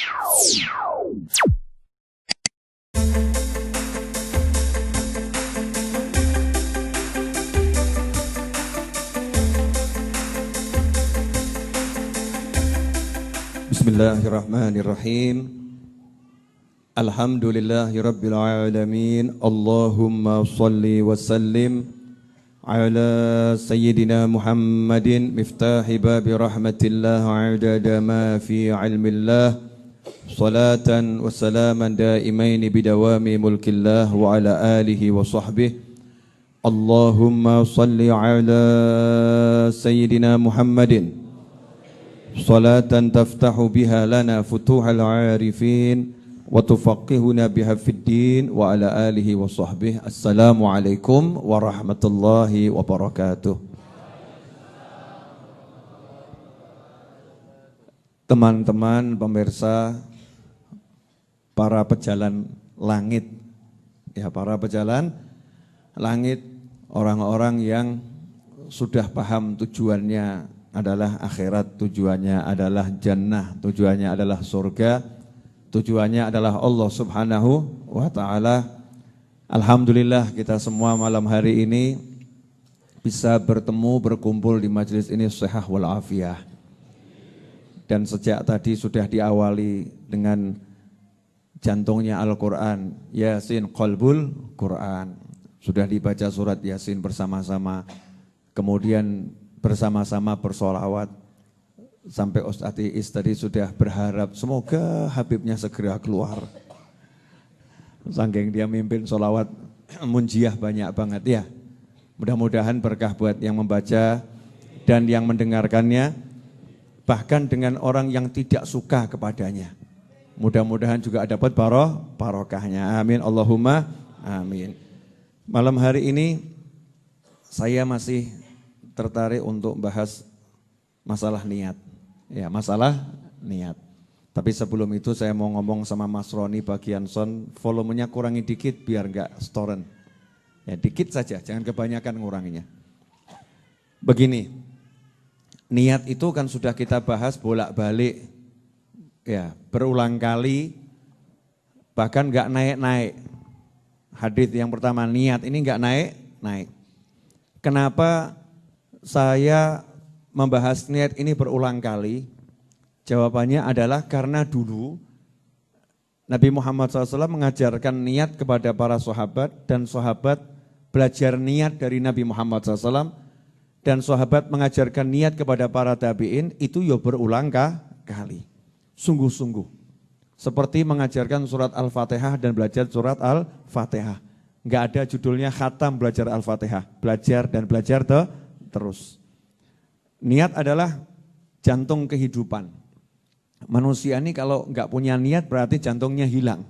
Bismillahirrahmanirrahim. Alhamdulillahirabbil alamin. Allahumma shalli wa sallim ala sayyidina Muhammadin miftahi babi rahmatillah adada ma fi ilmillah. Salatan wa salaman daimaini bidawami mulkillah wa ala alihi wa sahbihi. Allahumma shalli ala sayyidina Muhammadin salatan taftahu biha lana futuhal arifin wa tufaqihuna biha fid din wa ala alihi wa sahbihi. Assalamualaikum warahmatullahi wabarakatuh. Teman-teman pemirsa, para pejalan langit, ya, para pejalan langit, orang-orang yang sudah paham tujuannya adalah akhirat, tujuannya adalah jannah, tujuannya adalah surga, tujuannya adalah Allah Subhanahu wa ta'ala. Alhamdulillah kita semua malam hari ini bisa bertemu, berkumpul di majelis ini sihah wal afiyah. Dan sejak tadi sudah diawali dengan jantungnya Al-Quran, Yasin qalbul Quran. Sudah dibaca surat Yasin bersama-sama, kemudian bersama-sama bersolawat. Sampai Ustaz Iis tadi sudah berharap semoga Habibnya segera keluar. Saking dia mimpin solawat munjiah banyak banget ya. Mudah-mudahan berkah buat yang membaca dan yang mendengarkannya, bahkan dengan orang yang tidak suka kepadanya. Mudah-mudahan juga dapat barokahnya. Amin Allahumma amin. Malam hari ini saya masih tertarik untuk bahas masalah niat. Ya, masalah niat. Tapi sebelum itu saya mau ngomong sama Mas Roni bagian sound, volumenya kurangi dikit biar enggak storen. Ya, dikit saja, jangan kebanyakan nguranginya. Begini, niat itu kan sudah kita bahas bolak-balik, ya, berulang kali, bahkan enggak naik-naik. Hadis yang pertama, niat ini enggak naik-naik. Kenapa saya membahas niat ini berulang kali? Jawabannya adalah karena dulu Nabi Muhammad SAW mengajarkan niat kepada para sahabat, dan sahabat belajar niat dari Nabi Muhammad SAW, dan sahabat mengajarkan niat kepada para tabi'in, itu ya berulang kali. Sungguh-sungguh. Seperti mengajarkan surat Al-Fatihah dan belajar surat Al-Fatihah. Enggak ada judulnya khatam belajar Al-Fatihah. Belajar dan belajar terus. Niat adalah jantung kehidupan. Manusia ini kalau enggak punya niat berarti jantungnya hilang.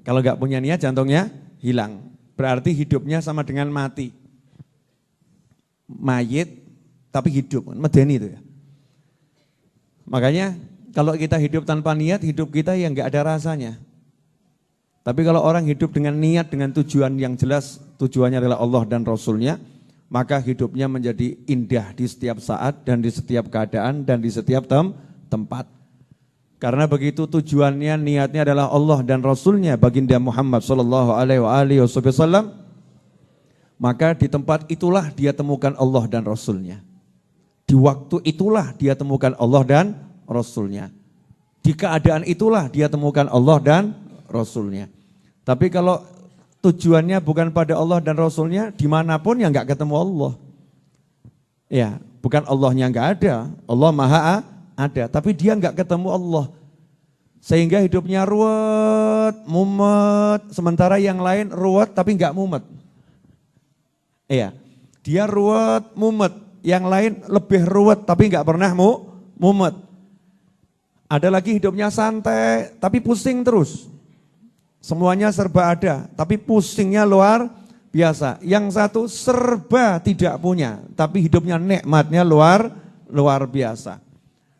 Kalau enggak punya niat jantungnya hilang. Berarti hidupnya sama dengan mati. Mayit tapi hidup, medeni itu ya. Makanya kalau kita hidup tanpa niat, hidup kita ya enggak ada rasanya. Tapi kalau orang hidup dengan niat, dengan tujuan yang jelas, tujuannya adalah Allah dan Rasulnya, maka hidupnya menjadi indah di setiap saat dan di setiap keadaan dan di setiap tempat. Karena begitu tujuannya, niatnya adalah Allah dan Rasulnya, baginda Muhammad SAW, maka di tempat itulah dia temukan Allah dan Rasulnya. Di waktu itulah dia temukan Allah dan Rasulnya. Di keadaan itulah dia temukan Allah dan Rasulnya. Tapi kalau tujuannya bukan pada Allah dan Rasulnya, dimanapun ya enggak ketemu Allah. Ya, bukan Allahnya enggak ada, Allah maha ada, tapi dia enggak ketemu Allah. Sehingga hidupnya ruwet, mumet, sementara yang lain ruwet tapi enggak mumet. Iya, dia ruwet, mumet, yang lain lebih ruwet tapi enggak pernah mumet. Ada lagi hidupnya santai tapi pusing terus. Semuanya serba ada, tapi pusingnya luar biasa. Yang satu serba tidak punya, tapi hidupnya nikmatnya luar biasa.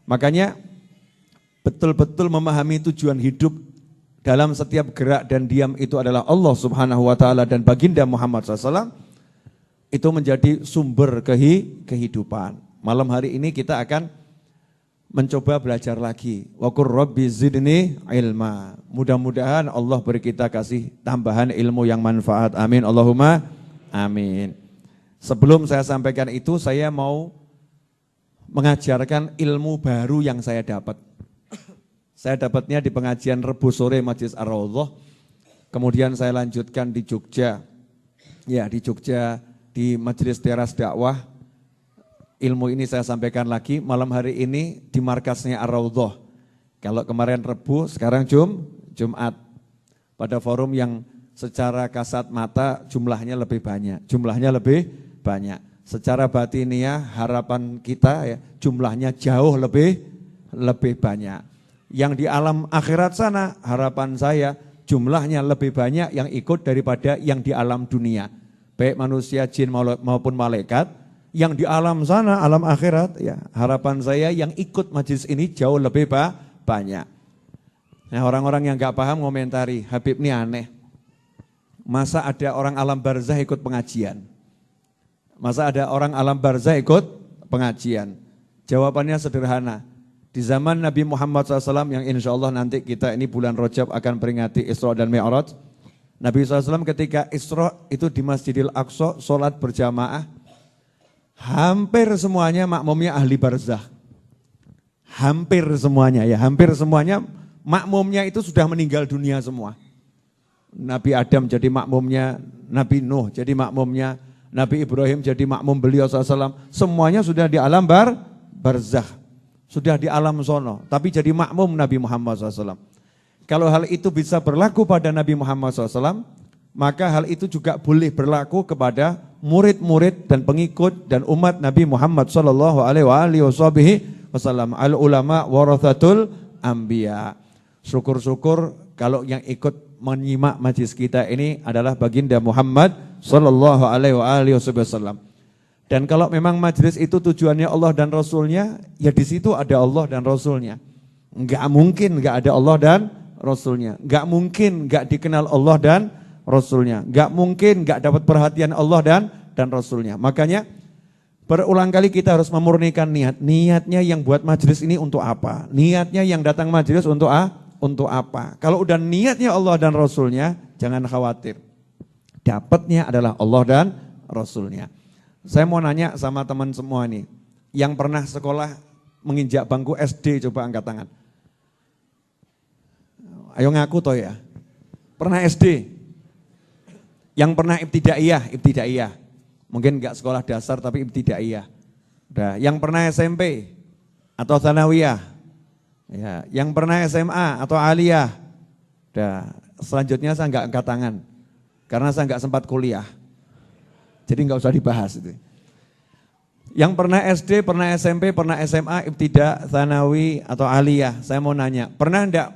Makanya betul-betul memahami tujuan hidup dalam setiap gerak dan diam itu adalah Allah Subhanahu wa ta'ala dan baginda Muhammad SAW, itu menjadi sumber kehidupan. Malam hari ini kita akan mencoba belajar lagi. Wa qur rabbi zidni ilma. Mudah-mudahan Allah beri kita kasih tambahan ilmu yang manfaat. Amin. Allahumma amin. Sebelum saya sampaikan itu, saya mau mengajarkan ilmu baru yang saya dapat. Saya dapatnya di pengajian Rebu sore Majelis Ar-Raudhah. Kemudian saya lanjutkan di Jogja. Ya, di Jogja di Majelis Teras Dakwah. Ilmu ini saya sampaikan lagi malam hari ini di markasnya Ar-Raudhah. Kalau kemarin Rebu, sekarang Jumat. Pada forum yang secara kasat mata jumlahnya lebih banyak. Secara batiniah harapan kita ya jumlahnya jauh lebih banyak. Yang di alam akhirat sana harapan saya jumlahnya lebih banyak yang ikut daripada yang di alam dunia. Baik manusia, jin maupun malaikat. Yang di alam sana, alam akhirat, ya harapan saya yang ikut majelis ini jauh lebih banyak. Nah orang-orang yang gak paham komentari, Habib ini aneh. Masa ada orang alam barzah ikut pengajian? Masa ada orang alam barzah ikut pengajian? Jawabannya sederhana. Di zaman Nabi Muhammad SAW yang insya Allah nanti kita ini bulan Rajab akan peringati Isra dan Mi'raj. Nabi SAW ketika Isra itu di Masjidil Aqsa, sholat berjamaah. Hampir semuanya makmumnya ahli barzah. Hampir semuanya makmumnya itu sudah meninggal dunia semua. Nabi Adam jadi makmumnya, Nabi Nuh jadi makmumnya, Nabi Ibrahim jadi makmum beliau SAW. Semuanya sudah di alam barzah, sudah di alam sono, tapi jadi makmum Nabi Muhammad SAW. Kalau hal itu bisa berlaku pada Nabi Muhammad SAW, maka hal itu juga boleh berlaku kepada murid-murid dan pengikut dan umat Nabi Muhammad sallallahu alaihi wasallam. Al ulama warathatul anbiya. Syukur-syukur kalau yang ikut menyimak majlis kita ini adalah baginda Muhammad sallallahu alaihi wasallam. Dan kalau memang majlis itu tujuannya Allah dan Rasulnya, ya di situ ada Allah dan Rasulnya. Enggak mungkin enggak ada Allah dan Rasulnya. Enggak mungkin enggak dikenal Allah dan Rasulnya. Enggak mungkin enggak dapat perhatian Allah dan Rasulnya. Makanya berulang kali kita harus memurnikan niat. Niatnya yang buat majelis ini untuk apa? Niatnya yang datang majelis untuk apa? Kalau udah niatnya Allah dan Rasulnya, jangan khawatir. Dapatnya adalah Allah dan Rasulnya. Saya mau nanya sama teman semua nih, yang pernah sekolah menginjak bangku SD, coba angkat tangan. Ayo ngaku toh ya. Pernah SD? Yang pernah ibtidaiyah. Mungkin enggak sekolah dasar tapi ibtidaiyah. Udah, yang pernah SMP atau tsanawiyah. Ya, yang pernah SMA atau aliyah. Udah, selanjutnya saya enggak angkat tangan. Karena saya enggak sempat kuliah. Jadi enggak usah dibahas itu. Yang pernah SD, pernah SMP, pernah SMA, ibtida, tsanawi atau aliyah. Saya mau nanya, pernah enggak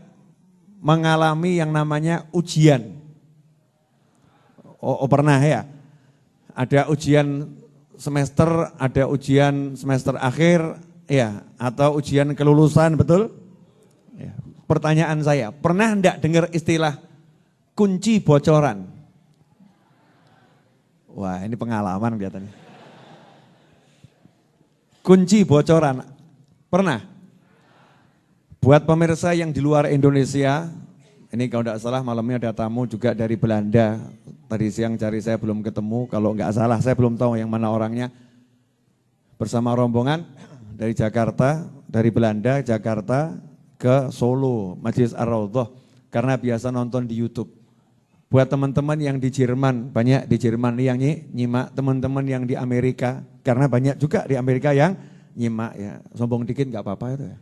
mengalami yang namanya ujian? Oh pernah ya. Ada ujian semester, ada ujian semester akhir, ya, atau ujian kelulusan, betul? Ya. Pertanyaan saya, pernah enggak dengar istilah kunci bocoran? Wah, ini pengalaman kelihatannya. Kunci bocoran, pernah? Buat pemirsa yang di luar Indonesia, ini kalau tidak salah malamnya ada tamu juga dari Belanda. Tadi siang cari saya belum ketemu, kalau enggak salah saya belum tahu yang mana orangnya. Bersama rombongan dari Jakarta, dari Belanda, Jakarta ke Solo, Majelis Ar-Raudhah. Karena biasa nonton di YouTube. Buat teman-teman yang di Jerman, banyak di Jerman yang nyimak, teman-teman yang di Amerika. Karena banyak juga di Amerika yang nyimak ya. Sombong dikit enggak apa-apa itu ya.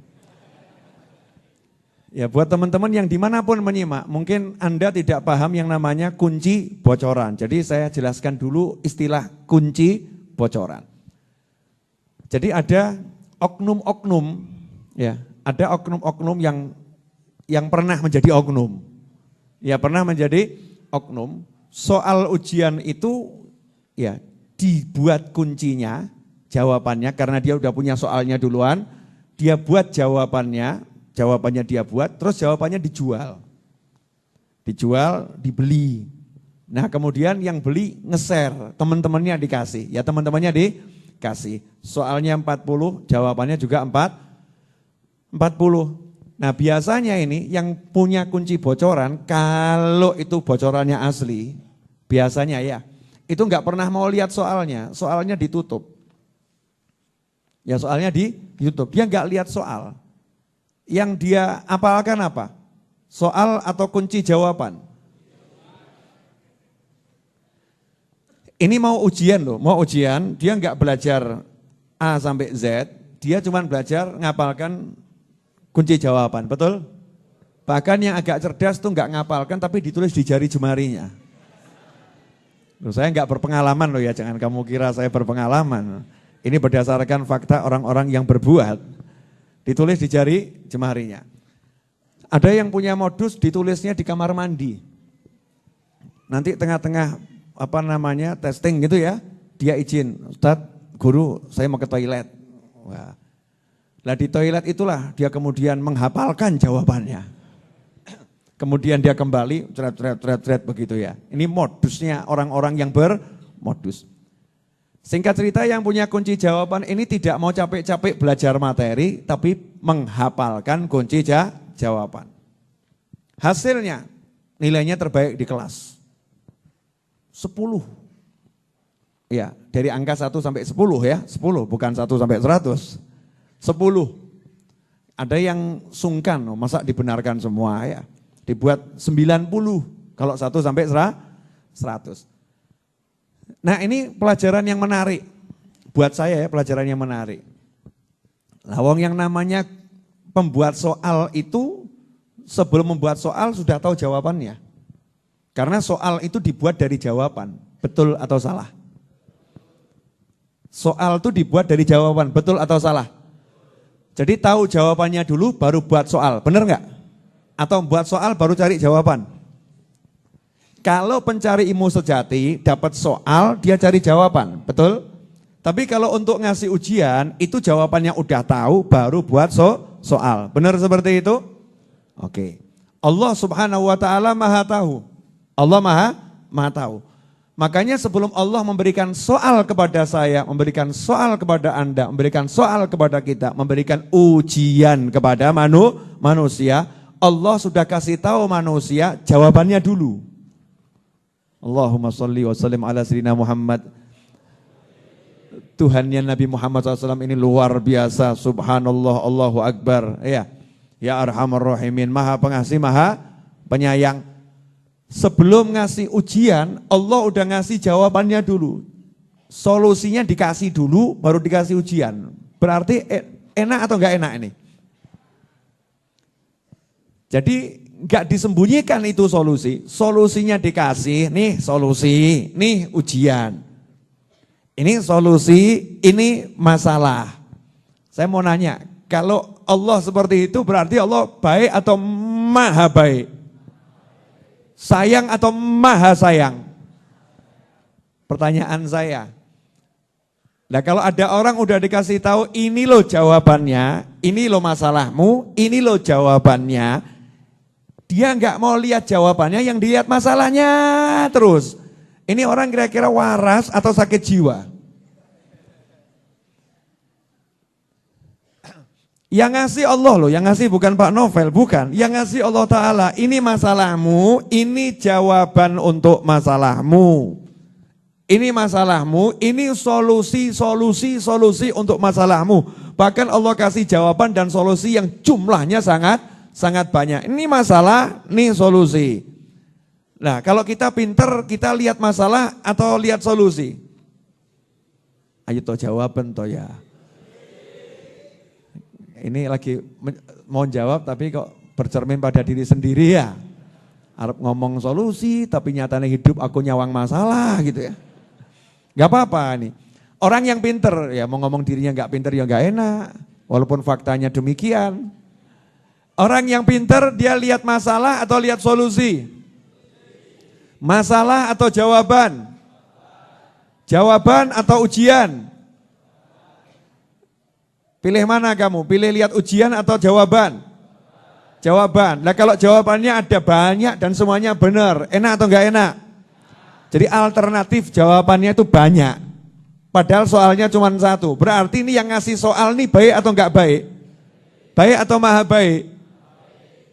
Ya buat teman-teman yang dimanapun menyimak, mungkin Anda tidak paham yang namanya kunci bocoran. Jadi saya jelaskan dulu istilah kunci bocoran. Jadi ada oknum-oknum, ya ada oknum-oknum yang pernah menjadi oknum. Ya pernah menjadi oknum. Soal ujian itu ya dibuat kuncinya, jawabannya karena dia udah punya soalnya duluan, dia buat jawabannya dia buat, terus jawabannya dijual. Dijual, dibeli. Nah kemudian yang beli nge-share, teman-temannya dikasih. Ya teman-temannya dikasih. Soalnya 40, jawabannya juga 40. 40. Nah biasanya ini yang punya kunci bocoran, kalau itu bocorannya asli, biasanya ya, itu nggak pernah mau lihat soalnya ditutup. Ya soalnya ditutup, dia nggak lihat soal. Yang dia apalkan apa? Soal atau kunci jawaban. Ini mau ujian loh, mau ujian, dia nggak belajar A sampai Z, dia cuma belajar ngapalkan kunci jawaban, betul? Bahkan yang agak cerdas tuh nggak ngapalkan tapi ditulis di jari jemarinya. Loh, saya nggak berpengalaman loh ya, jangan kamu kira saya berpengalaman. Ini berdasarkan fakta orang-orang yang berbuat, ditulis di jari jemarinya. Ada yang punya modus ditulisnya di kamar mandi. Nanti tengah-tengah testing gitu ya, dia izin, Ustadz, guru saya mau ke toilet. Wah. Lah di toilet itulah dia kemudian menghafalkan jawabannya. Kemudian dia kembali, tret begitu ya. Ini modusnya orang-orang yang bermodus. Singkat cerita yang punya kunci jawaban ini tidak mau capek-capek belajar materi, tapi menghafalkan kunci jawaban. Hasilnya nilainya terbaik di kelas. 10. Ya, dari angka 1 sampai 10 ya, 10 bukan 1 sampai 100. 10. Ada yang sungkan, masa dibenarkan semua ya. Dibuat 90 kalau 1 sampai 100. Nah ini pelajaran yang menarik. Buat saya ya pelajaran yang menarik. Lawang yang namanya pembuat soal itu sebelum membuat soal sudah tahu jawabannya. Karena soal itu dibuat dari jawaban, betul atau salah? Soal itu dibuat dari jawaban, betul atau salah? Jadi tahu jawabannya dulu baru buat soal, benar nggak? Atau buat soal baru cari jawaban? Kalau pencari ilmu sejati dapat soal dia cari jawaban, betul? Tapi kalau untuk ngasih ujian itu jawabannya udah tahu baru buat soal, benar seperti itu? Oke. Allah Subhanahu wa taala Maha tahu. Allah Maha tahu. Makanya sebelum Allah memberikan soal kepada saya, memberikan soal kepada Anda, memberikan soal kepada kita, memberikan ujian kepada manusia, Allah sudah kasih tahu manusia jawabannya dulu. Allahumma sholli wa sallim ala sayyidina Muhammad. Tuhannya Nabi Muhammad SAW ini luar biasa, subhanallah, Allahu Akbar. Ya Arhamar Rahimin, Maha Pengasih, Maha Penyayang. Sebelum ngasih ujian, Allah udah ngasih jawabannya dulu. Solusinya dikasih dulu, baru dikasih ujian. Berarti enak atau enggak enak ini? Jadi enggak disembunyikan itu solusi. Solusinya dikasih, nih solusi, nih ujian. Ini solusi, ini masalah. Saya mau nanya, kalau Allah seperti itu berarti Allah baik atau maha baik? Sayang atau maha sayang? Pertanyaan saya. Nah kalau ada orang udah dikasih tahu ini loh jawabannya, ini loh masalahmu, ini loh jawabannya. Dia nggak mau lihat jawabannya, yang dilihat masalahnya terus. Ini orang kira-kira waras atau sakit jiwa? Yang ngasih Allah loh, yang ngasih bukan Pak Novel, bukan. Yang ngasih Allah Ta'ala, ini masalahmu, ini jawaban untuk masalahmu. Ini masalahmu, ini solusi untuk masalahmu. Bahkan Allah kasih jawaban dan solusi yang jumlahnya sangat banyak. Ini masalah, ini solusi. Nah kalau kita pinter, kita lihat masalah atau lihat solusi? Ayo toh jawaban toh ya. Ini lagi mau jawab tapi kok bercermin pada diri sendiri ya. Arab ngomong solusi tapi nyatanya hidup aku nyawang masalah gitu ya. Gak apa-apa nih. Orang yang pinter ya mau ngomong dirinya gak pinter ya gak enak. Walaupun faktanya demikian. Orang yang pinter dia lihat masalah atau lihat solusi? Masalah atau jawaban? Jawaban atau ujian? Pilih mana kamu? Pilih lihat ujian atau jawaban? Jawaban. Nah kalau jawabannya ada banyak dan semuanya benar, enak atau enggak enak? Jadi alternatif jawabannya itu banyak. Padahal soalnya cuma satu. Berarti ini yang ngasih soal nih baik atau enggak baik? Baik atau maha baik?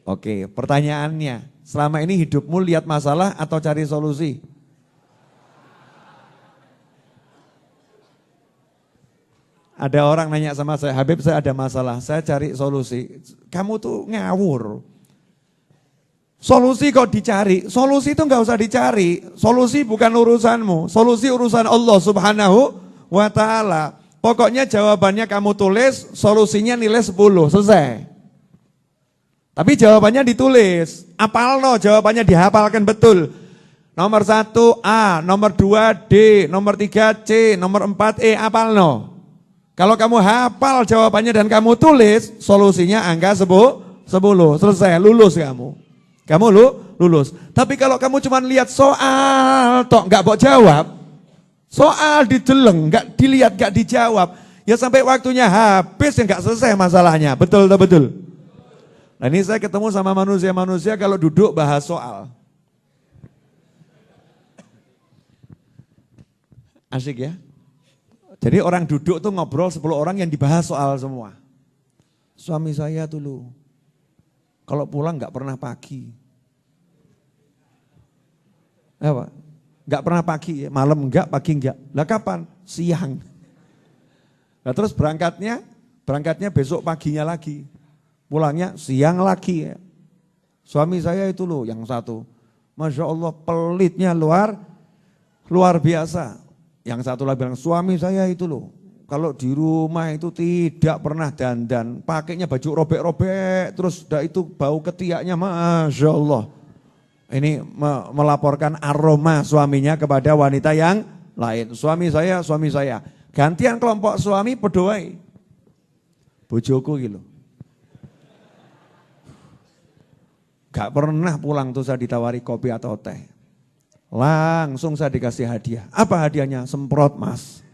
Oke, pertanyaannya, selama ini hidupmu lihat masalah atau cari solusi? Ada orang nanya sama saya, Habib saya ada masalah, saya cari solusi. Kamu tuh ngawur. Solusi kok dicari, solusi itu enggak usah dicari. Solusi bukan urusanmu, solusi urusan Allah Subhanahu wa ta'ala. Pokoknya jawabannya kamu tulis, solusinya nilai 10, selesai. Tapi jawabannya ditulis, apalno jawabannya dihafalkan betul. Nomor 1 A, nomor 2 D, nomor 3 C, nomor 4 E, apalno. Kalau kamu hafal jawabannya dan kamu tulis, solusinya angka 10, selesai, lulus kamu. Kamu lulus. Tapi kalau kamu cuma lihat soal, tok nggak mau jawab, soal dijeleng, nggak dilihat, nggak dijawab, ya sampai waktunya habis ya nggak selesai masalahnya. Betul atau betul? Nah ini saya ketemu sama manusia-manusia kalau duduk bahas soal. Asik ya? Jadi orang duduk tuh ngobrol 10 orang yang dibahas soal semua. Suami saya dulu, kalau pulang nggak pernah pagi. Apa? Nggak pernah pagi, malam enggak, pagi enggak. Lah kapan? Siang. Nah terus berangkatnya besok paginya lagi. Pulangnya siang lagi ya. Suami saya itu loh yang satu. Masya Allah pelitnya luar biasa. Yang satu lagi bilang, suami saya itu loh, kalau di rumah itu tidak pernah dandan, pakainya baju robek-robek, terus udah itu bau ketiaknya, Masya Allah. Ini melaporkan aroma suaminya kepada wanita yang lain. Suami saya. Gantian kelompok suami berdoai. Bojoku gitu. Gak pernah pulang tuh saya ditawari kopi atau teh. Langsung saya dikasih hadiah. Apa hadiahnya? Semprot mas.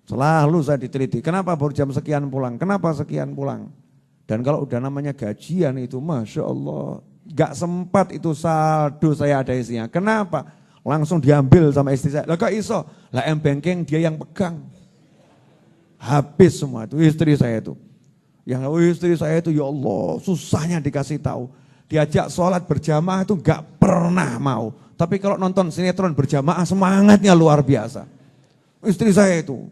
Selalu saya diteliti. Kenapa baru jam sekian pulang? Kenapa sekian pulang? Dan kalau udah namanya gajian itu, Masya Allah. Gak sempat itu saldo saya ada isinya. Kenapa? Langsung diambil sama istri saya. Lah kok iso? Lah M-Banking dia yang pegang. Habis semua itu istri saya itu. Yang istri saya itu ya Allah susahnya dikasih tahu. Diajak sholat berjamaah itu gak pernah mau. Tapi kalau nonton sinetron berjamaah semangatnya luar biasa. Istri saya itu,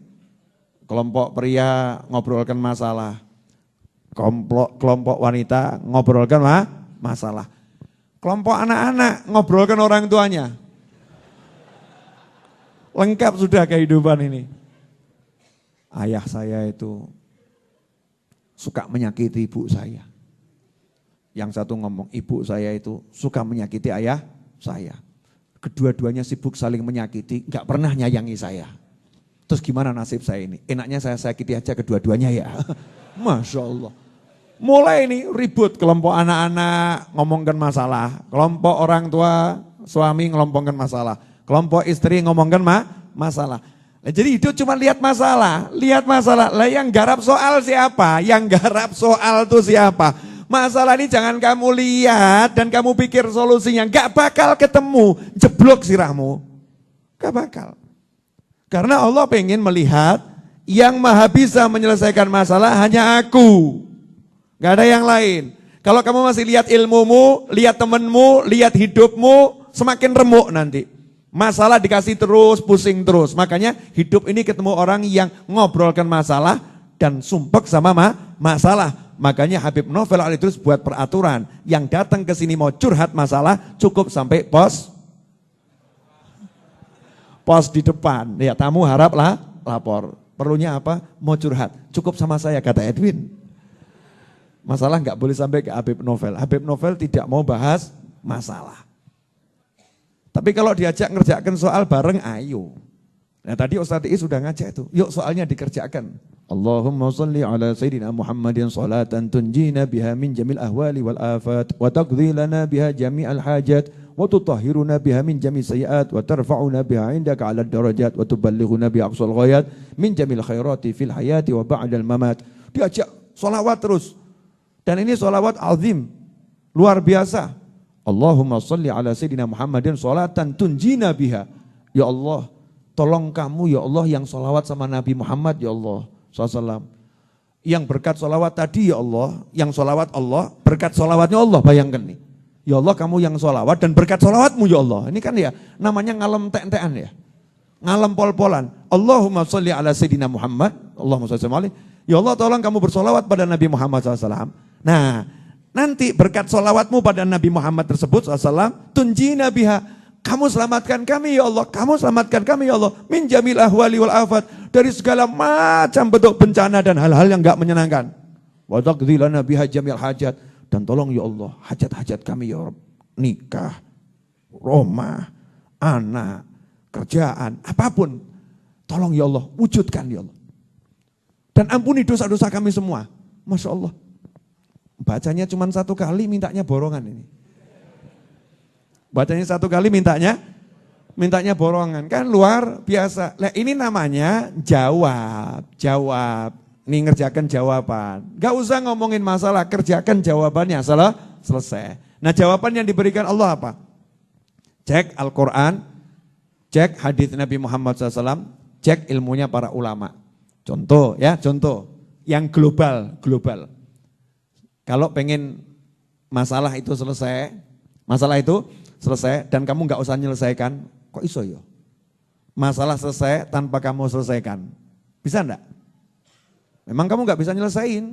kelompok pria ngobrolkan masalah, kelompok wanita ngobrolkan masalah. Kelompok anak-anak ngobrolkan orang tuanya. Lengkap sudah kehidupan ini. Ayah saya itu suka menyakiti ibu saya. Yang satu ngomong, ibu saya itu suka menyakiti ayah saya. Kedua-duanya sibuk saling menyakiti, gak pernah nyayangi saya. Terus gimana nasib saya ini? Enaknya saya sakiti aja kedua-duanya ya. Masya Allah. Mulai ini ribut kelompok anak-anak ngomongkan masalah. Kelompok orang tua, suami ngomongkan masalah. Kelompok istri ngomongkan masalah. Nah, jadi itu cuma lihat masalah. Lah yang garap soal siapa? Yang garap soal itu siapa? Masalah ini jangan kamu lihat dan kamu pikir solusinya. Gak bakal ketemu, jeblok sirahmu. Gak bakal. Karena Allah pengen melihat yang maha bisa menyelesaikan masalah hanya aku. Gak ada yang lain. Kalau kamu masih lihat ilmumu, lihat temenmu, lihat hidupmu, semakin remuk nanti. Masalah dikasih terus, pusing terus. Makanya hidup ini ketemu orang yang ngobrolkan masalah dan sumpek sama masalah. Makanya Habib Novel Al-Idrus buat peraturan, yang datang ke sini mau curhat masalah cukup sampai pos di depan. Ya tamu haraplah lapor. Perlunya apa? Mau curhat. Cukup sama saya kata Edwin. Masalah nggak boleh sampai ke Habib Novel. Habib Novel tidak mau bahas masalah. Tapi kalau diajak ngerjakan soal bareng, ayo. Nah tadi Ustadz I sudah ngajak itu. Yuk soalnya dikerjakan. Allahumma salli ala Sayyidina Muhammadin salatan tunjina biha min jamil ahwali wal afat wa taqdi lana biha jami'al hajat wa tutahhiruna biha min jami' sayiat wa tarfa'una biha indaka 'ala darajat wa tuballighuna bi aqsal ghayat min jamil khairati fil hayati wa ba'dal mamat. Diajak sholawat terus. Dan ini sholawat azim, luar biasa. Allahumma salli ala Sayyidina Muhammadin salatan tunjina biha. Ya Allah, tolong kamu ya Allah yang sholawat sama Nabi Muhammad ya Allah SAW. Yang berkat solawat tadi ya Allah, yang solawat Allah, berkat solawatnya Allah, bayangkan nih. Ya Allah kamu yang solawat dan berkat solawatmu ya Allah. Ini kan ya namanya ngalem tek-tekan ya. Ngalem pol-polan. Allahumma sholli ala Sayyidina Muhammad. Allahumma sholli alaihi. Ya Allah tolong kamu bersolawat pada Nabi Muhammad SAW. Nah nanti berkat solawatmu pada Nabi Muhammad tersebut SAW. Tunjina biha. Kamu selamatkan kami ya Allah, kamu selamatkan kami ya Allah. Min jamil ahwali wal afat. Dari segala macam bentuk bencana dan hal-hal yang enggak menyenangkan. Wa taqdi lana biha jamil hajat. Dan tolong ya Allah, hajat-hajat kami ya Rabb. Nikah, rumah, anak, kerjaan, apapun. Tolong ya Allah, wujudkan ya Allah. Dan ampuni dosa-dosa kami semua. Masya Allah. Bacanya cuma satu kali, mintanya borongan ini. Bacanya satu kali, mintanya borongan. Kan luar biasa. Nah, ini namanya jawab. Ini ngerjakan jawaban. Gak usah ngomongin masalah, kerjakan jawabannya. Selesai. Nah jawaban yang diberikan Allah apa? Cek Al-Quran, cek hadis Nabi Muhammad SAW, cek ilmunya para ulama. Contoh. Yang global. Kalau pengen masalah itu selesai dan kamu gak usah menyelesaikan, kok iso ya? Masalah selesai tanpa kamu selesaikan. Bisa enggak? Memang kamu gak bisa nyelesain.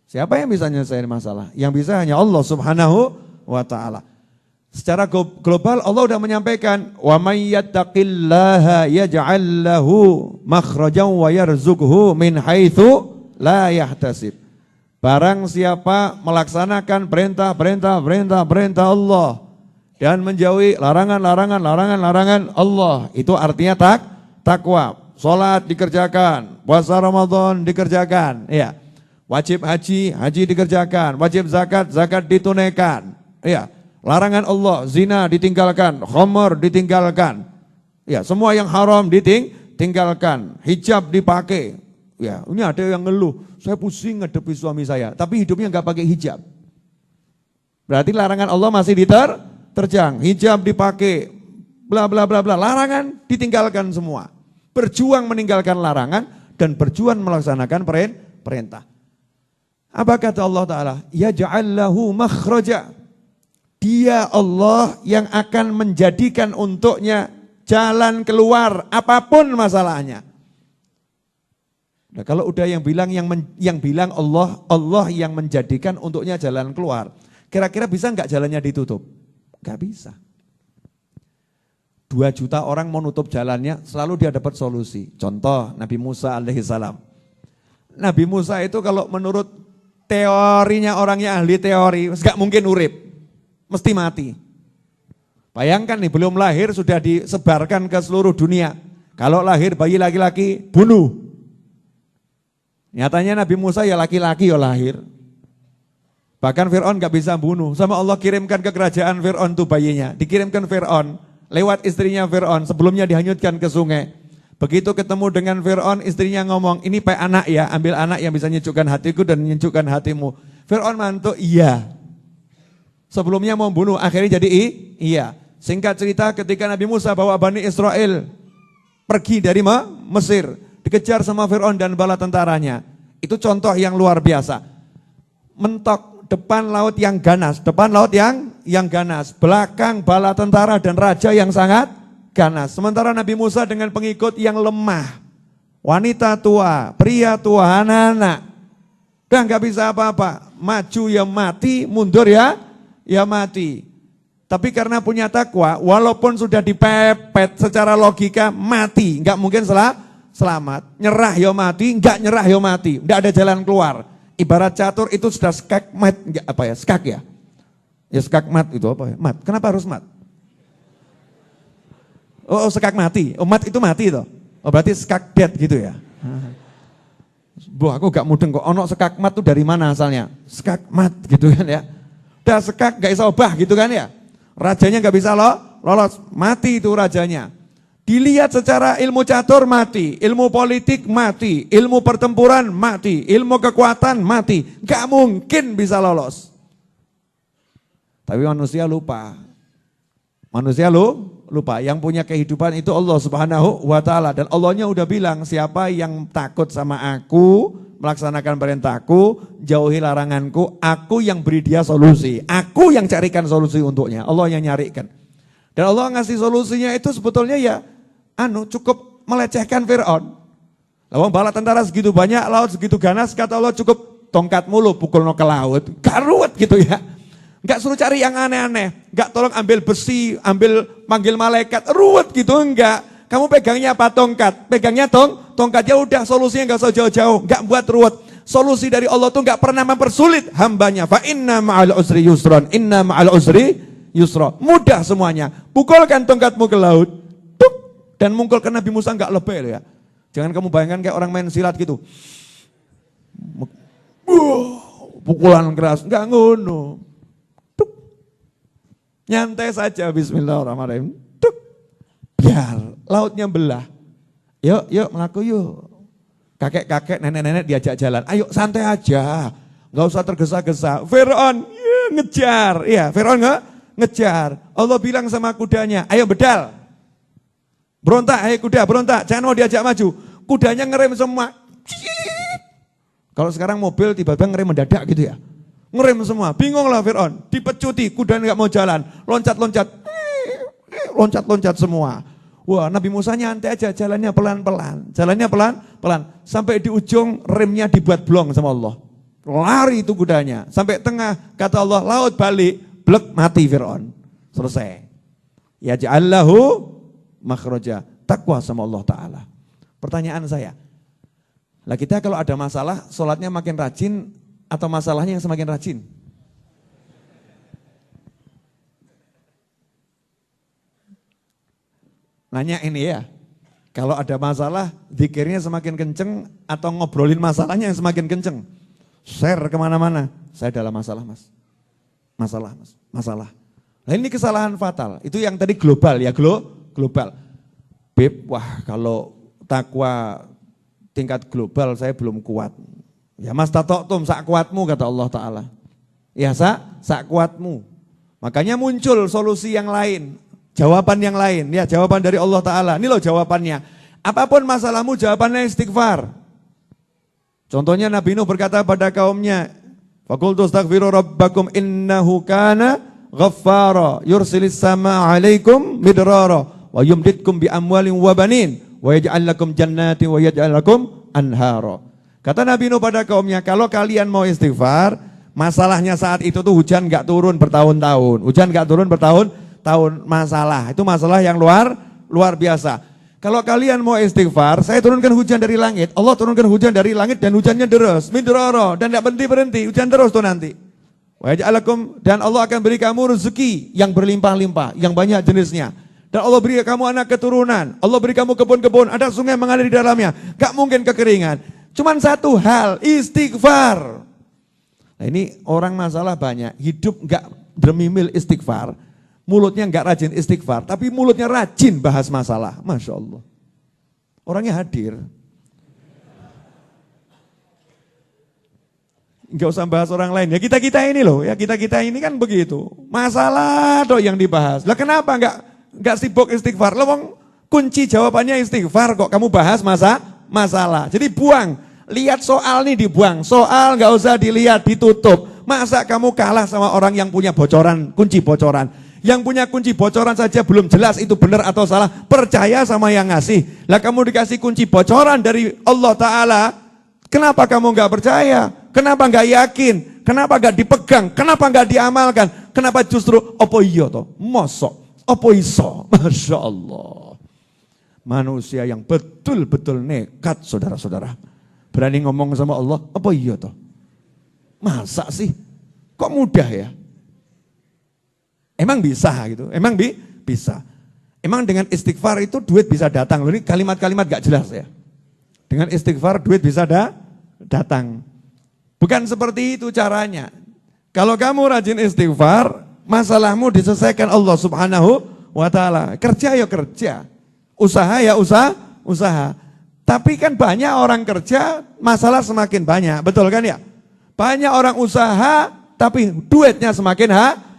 Siapa yang bisa nyelesain masalah? Yang bisa hanya Allah Subhanahu wa ta'ala. Secara global Allah sudah menyampaikan, wa may yattaqillaha yaj'al lahu makhrajan wa yarzuqhu min haitsu la yahtasib. Barang siapa melaksanakan perintah Allah dan menjauhi larangan Allah, itu artinya takwa. Salat dikerjakan, puasa Ramadan dikerjakan, ya. Wajib haji dikerjakan, wajib zakat ditunaikan, ya. Larangan Allah, zina ditinggalkan, khamr ditinggalkan, ya. Semua yang haram ditinggalkan, hijab dipakai, ya. Ini ada yang ngeluh, saya pusing ngadepi suami saya, tapi hidupnya enggak pakai hijab. Berarti larangan Allah masih diterjang, hijab dipakai, bla bla bla bla, larangan ditinggalkan semua. Berjuang meninggalkan larangan dan berjuang melaksanakan perintah. Apa kata Allah Ta'ala? Yaj'al lahu makhraja. Dia Allah yang akan menjadikan untuknya jalan keluar apapun masalahnya. Nah, kalau udah yang bilang Allah yang menjadikan untuknya jalan keluar. Kira-kira bisa enggak jalannya ditutup? Enggak bisa. 2 juta orang mau nutup jalannya, selalu dia dapat solusi. Contoh Nabi Musa alaihissalam. Nabi Musa itu kalau menurut teorinya orangnya ahli teori, enggak mungkin urip, mesti mati. Bayangkan nih, belum lahir sudah disebarkan ke seluruh dunia. Kalau lahir bayi laki-laki, bunuh. Nyatanya Nabi Musa ya laki-laki ya lahir. Bahkan Fir'aun enggak bisa bunuh. Sama Allah kirimkan ke kerajaan Fir'aun tuh bayinya. Dikirimkan Fir'aun. Lewat istrinya Fir'aun, sebelumnya dihanyutkan ke sungai. Begitu ketemu dengan Fir'aun, istrinya ngomong, ini anak ya, ambil anak yang bisa menyejukkan hatiku dan menyejukkan hatimu. Fir'aun mantuk, iya. Sebelumnya mau bunuh, akhirnya jadi iya. Singkat cerita ketika Nabi Musa bawa Bani Israel pergi dari Mesir, dikejar sama Fir'aun dan bala tentaranya. Itu contoh yang luar biasa. Mentok. Depan laut yang ganas, belakang bala tentara dan raja yang sangat ganas. Sementara Nabi Musa dengan pengikut yang lemah, wanita tua, pria tua, anak-anak, udah nggak bisa apa-apa, maju ya mati, mundur ya mati. Tapi karena punya takwa, walaupun sudah dipepet secara logika mati, nggak mungkin selamat. Nyerah ya mati, nggak nyerah ya mati, nggak ada jalan keluar. Ibarat catur itu sudah skakmat, skak ya? Ya skakmat itu apa ya? Mat, kenapa harus mat? Oh skak mati, mat itu mati toh. Oh berarti skak dead gitu ya? Bu aku gak mudeng kok, ono skakmat tuh dari mana asalnya? Skakmat gitu kan ya? Udah skak gak bisa obah gitu kan ya? Rajanya gak bisa lolos, mati itu rajanya. Dilihat secara ilmu catur mati, ilmu politik mati, ilmu pertempuran mati, ilmu kekuatan mati. Gak mungkin bisa lolos. Tapi manusia lupa. Lupa. Yang punya kehidupan itu Allah Subhanahu wa ta'ala. Dan Allahnya udah bilang, siapa yang takut sama aku, melaksanakan perintahku, jauhi laranganku, aku yang beri dia solusi. Aku yang carikan solusi untuknya, Allah yang nyarikan. Dan Allah ngasih solusinya itu sebetulnya ya, cukup melecehkan Fir'aun. Lawang bala tentara segitu banyak, laut segitu ganas, kata Allah cukup tongkat mulu pukul no ke laut. Gak ruwet gitu ya. Gak suruh cari yang aneh-aneh. Gak tolong ambil besi, panggil malaikat, ruwet gitu, enggak. Kamu pegangnya apa? Tongkat. Pegangnya tongkat, ya udah solusinya gak usah jauh-jauh. Gak buat ruwet. Solusi dari Allah tuh gak pernah mempersulit hambanya. Fa inna ma'al usri yusron. Inna ma'al usri yusron. Mudah semuanya. Pukulkan tongkatmu ke laut. Tuk. Dan mungkul ke Nabi Musa gak lebih ya. Jangan kamu bayangkan kayak orang main silat gitu. Pukulan keras. Gak ngono. Tuk. Nyantai saja bismillahirrahmanirrahim. Tuk. Biar lautnya belah. Yuk melaku yuk. Kakek-kakek, nenek-nenek diajak jalan. Ayo santai aja. Gak usah tergesa-gesa. Fir'aun ngejar. Iya, Fir'aun ngejar. Allah bilang sama kudanya, ayo bedal. Berontak, ayo kuda berontak. Jangan mau diajak maju. Kudanya ngerem semua. Kalau sekarang mobil tiba-tiba ngerem mendadak gitu ya. Ngerem semua. Bingung lah Fir'aun. Dipecuti, kudanya gak mau jalan. Loncat-loncat. Loncat-loncat semua. Wah, Nabi Musa nyantai aja, jalannya pelan-pelan. Jalannya pelan-pelan. Sampai di ujung remnya dibuat blong sama Allah. Lari itu kudanya. Sampai tengah, kata Allah, laut balik. Blek, mati Fir'aun. Selesai. Ya ja'allahu makhraja. Takwa sama Allah Ta'ala. Pertanyaan saya. Lah kita kalau ada masalah, sholatnya makin rajin atau masalahnya yang semakin rajin? Nanya ini ya, kalau ada masalah, zikirnya semakin kenceng atau ngobrolin masalahnya yang semakin kenceng? Share kemana-mana, saya dalam masalah mas. Masalah. Nah ini kesalahan fatal, itu yang tadi global ya, global. Beb, wah kalau takwa tingkat global saya belum kuat. Ya mas tatoktum sak kuatmu kata Allah Ta'ala. Ya sak kuatmu. Makanya muncul solusi yang lain. Jawaban yang lain, ya jawaban dari Allah Ta'ala. Ini loh jawabannya. Apapun masalahmu jawabannya istighfar. Contohnya Nabi Nuh berkata pada kaumnya, Fakultu astaghfiru rabbakum innahu kana ghaffara yursilis sama alaikum midrara wa yumditkum bi amwalin wa banin wa yaj'al lakum jannatin wa yaj'al lakum anhara. Kata Nabi Nuh pada kaumnya, kalau kalian mau istighfar, masalahnya saat itu tuh hujan enggak turun bertahun-tahun. Hujan enggak turun bertahun-tahun. Masalah, itu masalah yang luar biasa. Kalau kalian mau istighfar, saya turunkan hujan dari langit. Allah turunkan hujan dari langit dan hujannya deras, midrara, dan tidak berhenti, hujan terus tuh nanti. Wa yaj'alakum, dan Allah akan beri kamu rezeki yang berlimpah-limpah, yang banyak jenisnya. Dan Allah beri kamu anak keturunan, Allah beri kamu kebun-kebun, ada sungai mengalir di dalamnya, gak mungkin kekeringan. Cuman satu hal, istighfar. Nah ini orang masalah banyak, hidup gak dermimil istighfar. Mulutnya enggak rajin istighfar, tapi mulutnya rajin bahas masalah. Masya Allah. Orangnya hadir. Enggak usah bahas orang lain. Ya kita-kita ini loh, ya kita-kita ini kan begitu. Masalah dong yang dibahas. Lah kenapa enggak sibuk istighfar? Lewong kunci jawabannya istighfar kok kamu bahas masalah. Jadi buang. Lihat soal nih dibuang. Soal enggak usah dilihat, ditutup. Masa kamu kalah sama orang yang punya bocoran, kunci bocoran? Yang punya kunci bocoran saja belum jelas itu benar atau salah. Percaya sama yang ngasih. Lah kamu dikasih kunci bocoran dari Allah Ta'ala. Kenapa kamu gak percaya? Kenapa gak yakin? Kenapa gak dipegang? Kenapa gak diamalkan? Kenapa justru opo iya toh? Mosok. Opo iso? Masya Allah. Manusia yang betul-betul nekat saudara-saudara. Berani ngomong sama Allah. Opo iya toh? Masa sih? Kok mudah ya? Emang bisa gitu, emang bisa. Emang dengan istighfar itu duit bisa datang. Ini kalimat-kalimat gak jelas ya. Dengan istighfar duit bisa datang. Bukan seperti itu caranya. Kalau kamu rajin istighfar, masalahmu diselesaikan Allah Subhanahu wa Ta'ala. Kerja ya kerja, usaha ya usaha. Tapi kan banyak orang kerja, masalah semakin banyak, betul kan ya? Banyak orang usaha, tapi duitnya semakin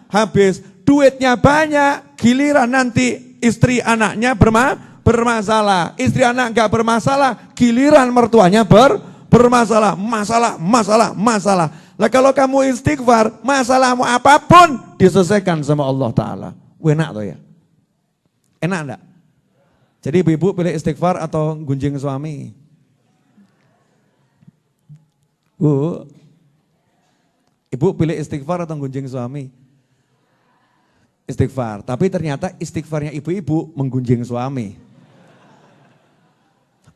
habis. Duitnya banyak, giliran nanti istri anaknya bermasalah. Istri anak enggak bermasalah, giliran mertuanya bermasalah, masalah. Lah kalau kamu istighfar, masalahmu apapun diselesaikan sama Allah Ta'ala. Enak toh ya? Enak enggak? Jadi ibu-ibu pilih istighfar atau gunjing suami? Bu, ibu pilih istighfar atau gunjing suami? Istighfar, tapi ternyata istighfarnya ibu-ibu menggunjing suami.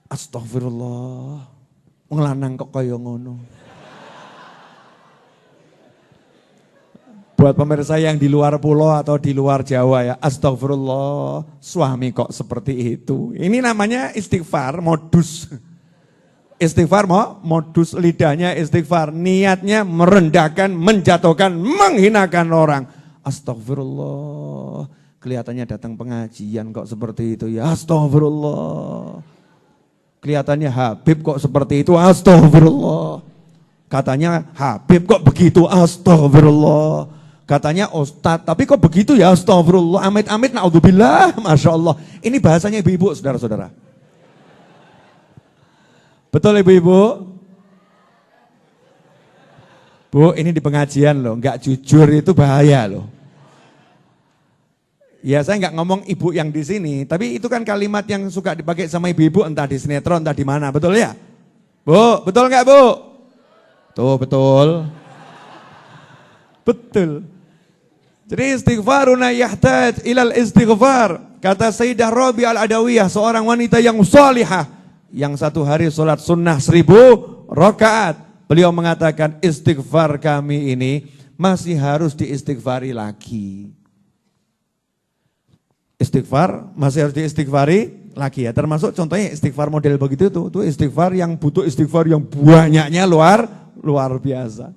Astagfirullah, ngelanang kok kaya ngono. Buat pemirsa yang di luar pulau atau di luar Jawa ya, astagfirullah, suami kok seperti itu. Ini namanya istighfar modus. Istighfar modus, lidahnya istighfar, niatnya merendahkan, menjatuhkan, menghinakan orang. Astagfirullah, kelihatannya datang pengajian kok seperti itu ya, astagfirullah. Kelihatannya Habib kok seperti itu, astagfirullah. Katanya Habib kok begitu, astagfirullah. Katanya Ustadz, tapi kok begitu ya, astagfirullah. Amit-amit, na'udzubillah, Masya Allah. Ini bahasanya ibu-ibu, saudara-saudara. Betul ibu-ibu? Bu, ini di pengajian loh, nggak jujur itu bahaya loh. Ya saya nggak ngomong ibu yang di sini, tapi itu kan kalimat yang suka dipakai sama ibu-ibu entah di sinetron, entah di mana, betul ya? Bu, betul nggak bu? Tuh betul. Betul. Jadi istighfaruna yahtaj ilal istighfar. Kata Sayyidah Rabi al-Adawiyah, seorang wanita yang salihah, yang satu hari sholat sunnah 1000 rakaat. Beliau mengatakan istighfar kami ini masih harus diistighfari lagi. Istighfar masih harus diistighfari lagi ya. Termasuk contohnya istighfar model begitu itu istighfar yang butuh istighfar yang banyaknya luar biasa.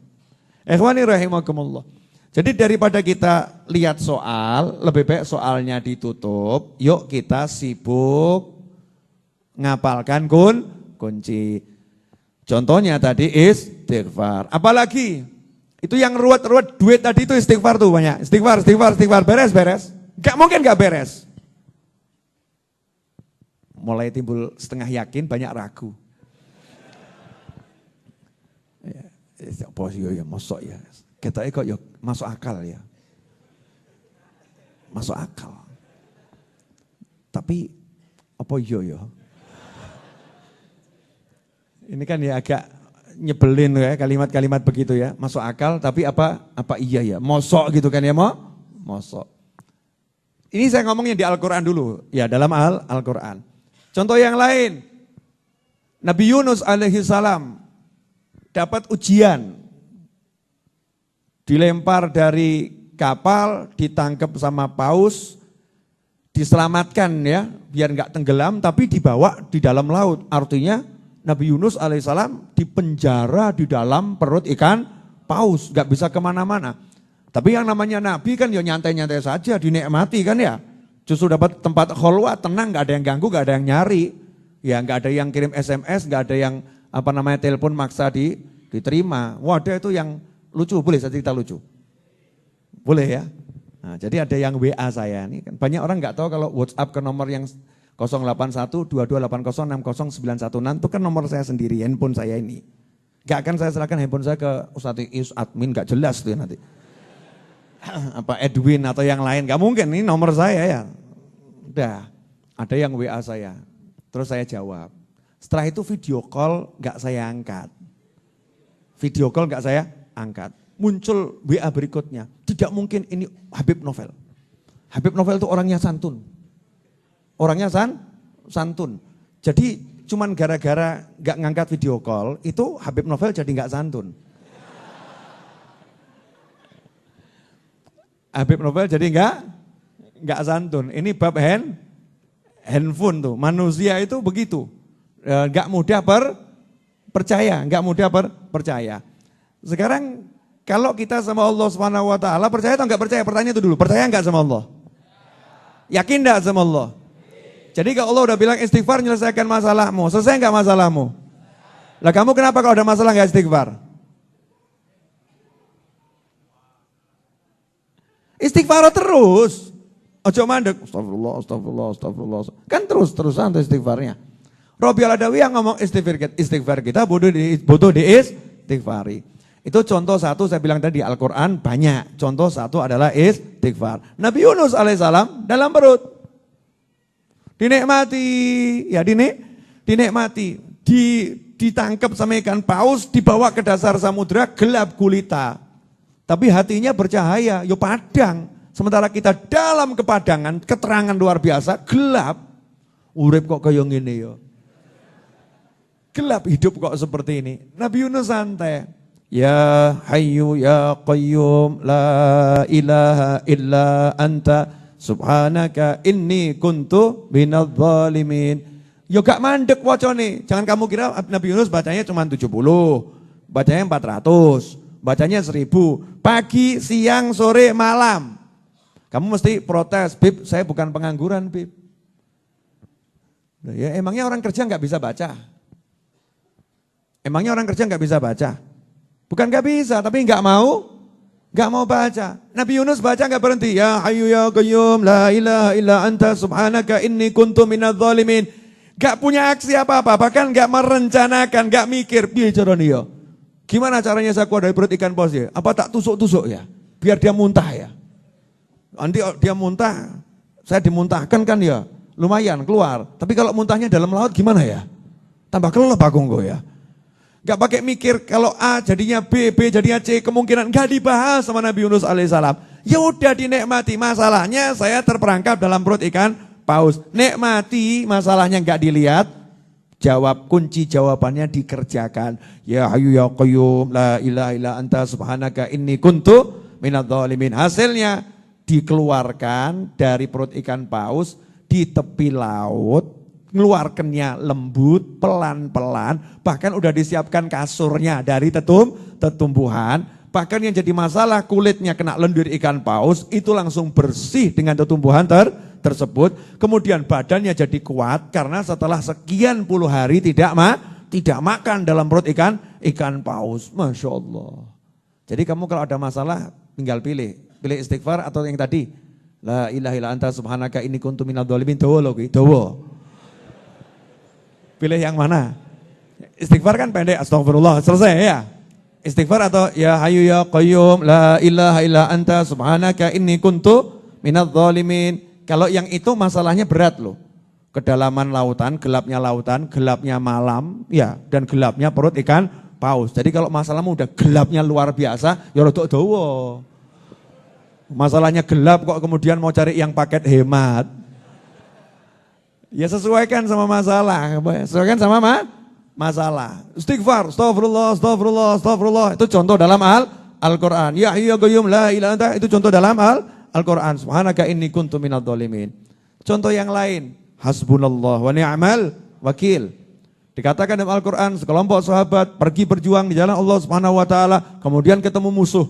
Ikhwani rahimakumullah. Jadi daripada kita lihat soal, lebih baik soalnya ditutup. Yuk kita sibuk ngapalkan kunci. Contohnya tadi istighfar. Apalagi itu yang ruwet-ruwet duit tadi itu istighfar tuh banyak. Istighfar, beres. Gak mungkin gak beres. Mulai timbul setengah yakin, banyak ragu. Apa sih ya, masuk ya. Kita kok ya masuk akal ya. Masuk akal. Tapi apa iya ya? Ini kan ya agak nyebelin ya kalimat-kalimat begitu ya. Masuk akal tapi apa iya ya. Mosok gitu kan ya mosok. Ini saya ngomongnya di Al-Quran dulu. Ya dalam Al-Quran. Contoh yang lain. Nabi Yunus alaihi salam dapat ujian. Dilempar dari kapal, ditangkap sama paus, diselamatkan ya, biar nggak tenggelam, tapi dibawa di dalam laut. Artinya Nabi Yunus alaihissalam dipenjara di dalam perut ikan paus, nggak bisa kemana-mana. Tapi yang namanya Nabi kan ya nyantai-nyantai saja, dinikmati kan ya. Justru dapat tempat kholwat, tenang, nggak ada yang ganggu, nggak ada yang nyari, ya nggak ada yang kirim SMS, nggak ada yang telepon maksa diterima. Wadah itu yang lucu, boleh saya cerita lucu? Boleh ya? Nah, jadi ada yang WA saya nih, kan banyak orang nggak tahu kalau WhatsApp ke nomor yang 081-2280-6091 itu kan nomor saya sendiri, handphone saya ini. Gak akan saya serahkan handphone saya ke Ustadz Iis admin, gak jelas tuh ya nanti. Apa Edwin atau yang lain, gak mungkin, ini nomor saya ya. Udah, ada yang WA saya, terus saya jawab. Setelah itu video call gak saya angkat. Video call gak saya angkat. Muncul WA berikutnya, tidak mungkin ini Habib Novel. Habib Novel itu orangnya santun. Orangnya santun. Jadi cuman gara-gara gak ngangkat video call, itu Habib Novel jadi gak santun. Habib Novel jadi gak santun. Ini bab handphone tuh. Manusia itu begitu. Gak mudah percaya. Sekarang kalau kita sama Allah SWT, percaya atau enggak percaya? Pertanyaan itu dulu, percaya enggak sama Allah? Yakin enggak sama Allah? Jadi kalau Allah udah bilang istighfar menyelesaikan masalahmu, selesai enggak masalahmu? Lah kamu kenapa kalau ada masalah enggak istighfar? Istighfar terus. Ojo mandek, astagfirullah. Kan terus-terusan istighfarnya. Robi Al-Adawi yang ngomong istighfar kita butuh diistighfari. Itu contoh satu saya bilang tadi Al-Quran banyak. Contoh satu adalah istighfar. Nabi Yunus alaihissalam dalam perut. Dinikmati, ya dinikmati. Ditangkap sama ikan paus, dibawa ke dasar samudera, gelap gulita. Tapi hatinya bercahaya, yo padang. Sementara kita dalam kepadangan, keterangan luar biasa, gelap. Urip kok kayak gini yo. Gelap hidup kok seperti ini. Nabi Yunus santai. Ya Hayyu Ya Qayyum La ilaha illa anta subhanaka inni kuntu minadh dhalimin. Ya gak mandek wacane. Jangan kamu kira Nabi Yunus bacanya cuma 70, bacanya 400, bacanya 1000. Pagi, siang, sore, malam. Kamu mesti protes, Bib, saya bukan pengangguran, Bib. Ya emangnya orang kerja gak bisa baca? Emangnya orang kerja gak bisa baca? Bukan gak bisa, tapi gak mau baca. Nabi Yunus baca gak berhenti. Ya Hayyu Ya Qayyum La ilaha illa anta subhanaka inni kuntu minadh dhalimin. Gak punya aksi apa-apa, bahkan gak merencanakan, gak mikir. Piye caranya ya? Gimana caranya saya keluar dari perut ikan paus ya? Apa tak tusuk-tusuk ya? Biar dia muntah ya? Nanti dia muntah, saya dimuntahkan kan ya? Lumayan keluar. Tapi kalau muntahnya dalam laut gimana ya? Tambah kelelep aku ya. Gak pakai mikir kalau A jadinya B jadinya C, kemungkinan gak dibahas sama Nabi Yunus alaihissalam. Ya udah dinikmati, masalahnya saya terperangkap dalam perut ikan paus. Nikmati, masalahnya gak dilihat, jawab, kunci jawabannya dikerjakan. Ya Hayyu Ya Qayyum La ilaha illa anta subhanaka inni kuntu minadh dhalimin. Hasilnya dikeluarkan dari perut ikan paus di tepi laut. Ngeluarkannya lembut, pelan-pelan, bahkan udah disiapkan kasurnya dari tetumbuhan, bahkan yang jadi masalah kulitnya kena lendir ikan paus, itu langsung bersih dengan tetumbuhan tersebut, kemudian badannya jadi kuat karena setelah sekian puluh hari tidak makan dalam perut ikan paus. Masya Allah. Jadi kamu kalau ada masalah tinggal pilih istighfar atau yang tadi, La ilaha illa anta subhanaka inni kuntu minadh dhalimin, dawa. Pilih yang mana? Istighfar kan pendek, astagfirullah, selesai ya. Istighfar atau ya Hayyu Ya Qayyum La ilaha illa anta subhanaka inni kuntu minadh dhalimin. Kalau yang itu masalahnya berat loh. Kedalaman lautan, gelapnya malam, ya, dan gelapnya perut ikan paus. Jadi kalau masalahmu udah gelapnya luar biasa, ya rodok dawa. Masalahnya gelap kok kemudian mau cari yang paket hemat. Ya sesuaikan sama masalah, sesuaikan sama masalah. Istighfar, astagfirullah. Itu contoh dalam Al-Quran. Ya Hayyu Ya Qayyum La ilaha illa anta, itu contoh dalam Al-Quran. Subhanaka inni kuntu minadh dhalimin. Contoh yang lain, hasbunallah wa ni'mal wakil. Dikatakan dalam Al-Quran, sekelompok sahabat pergi berjuang di jalan Allah Subhanahu wa taala, kemudian ketemu musuh.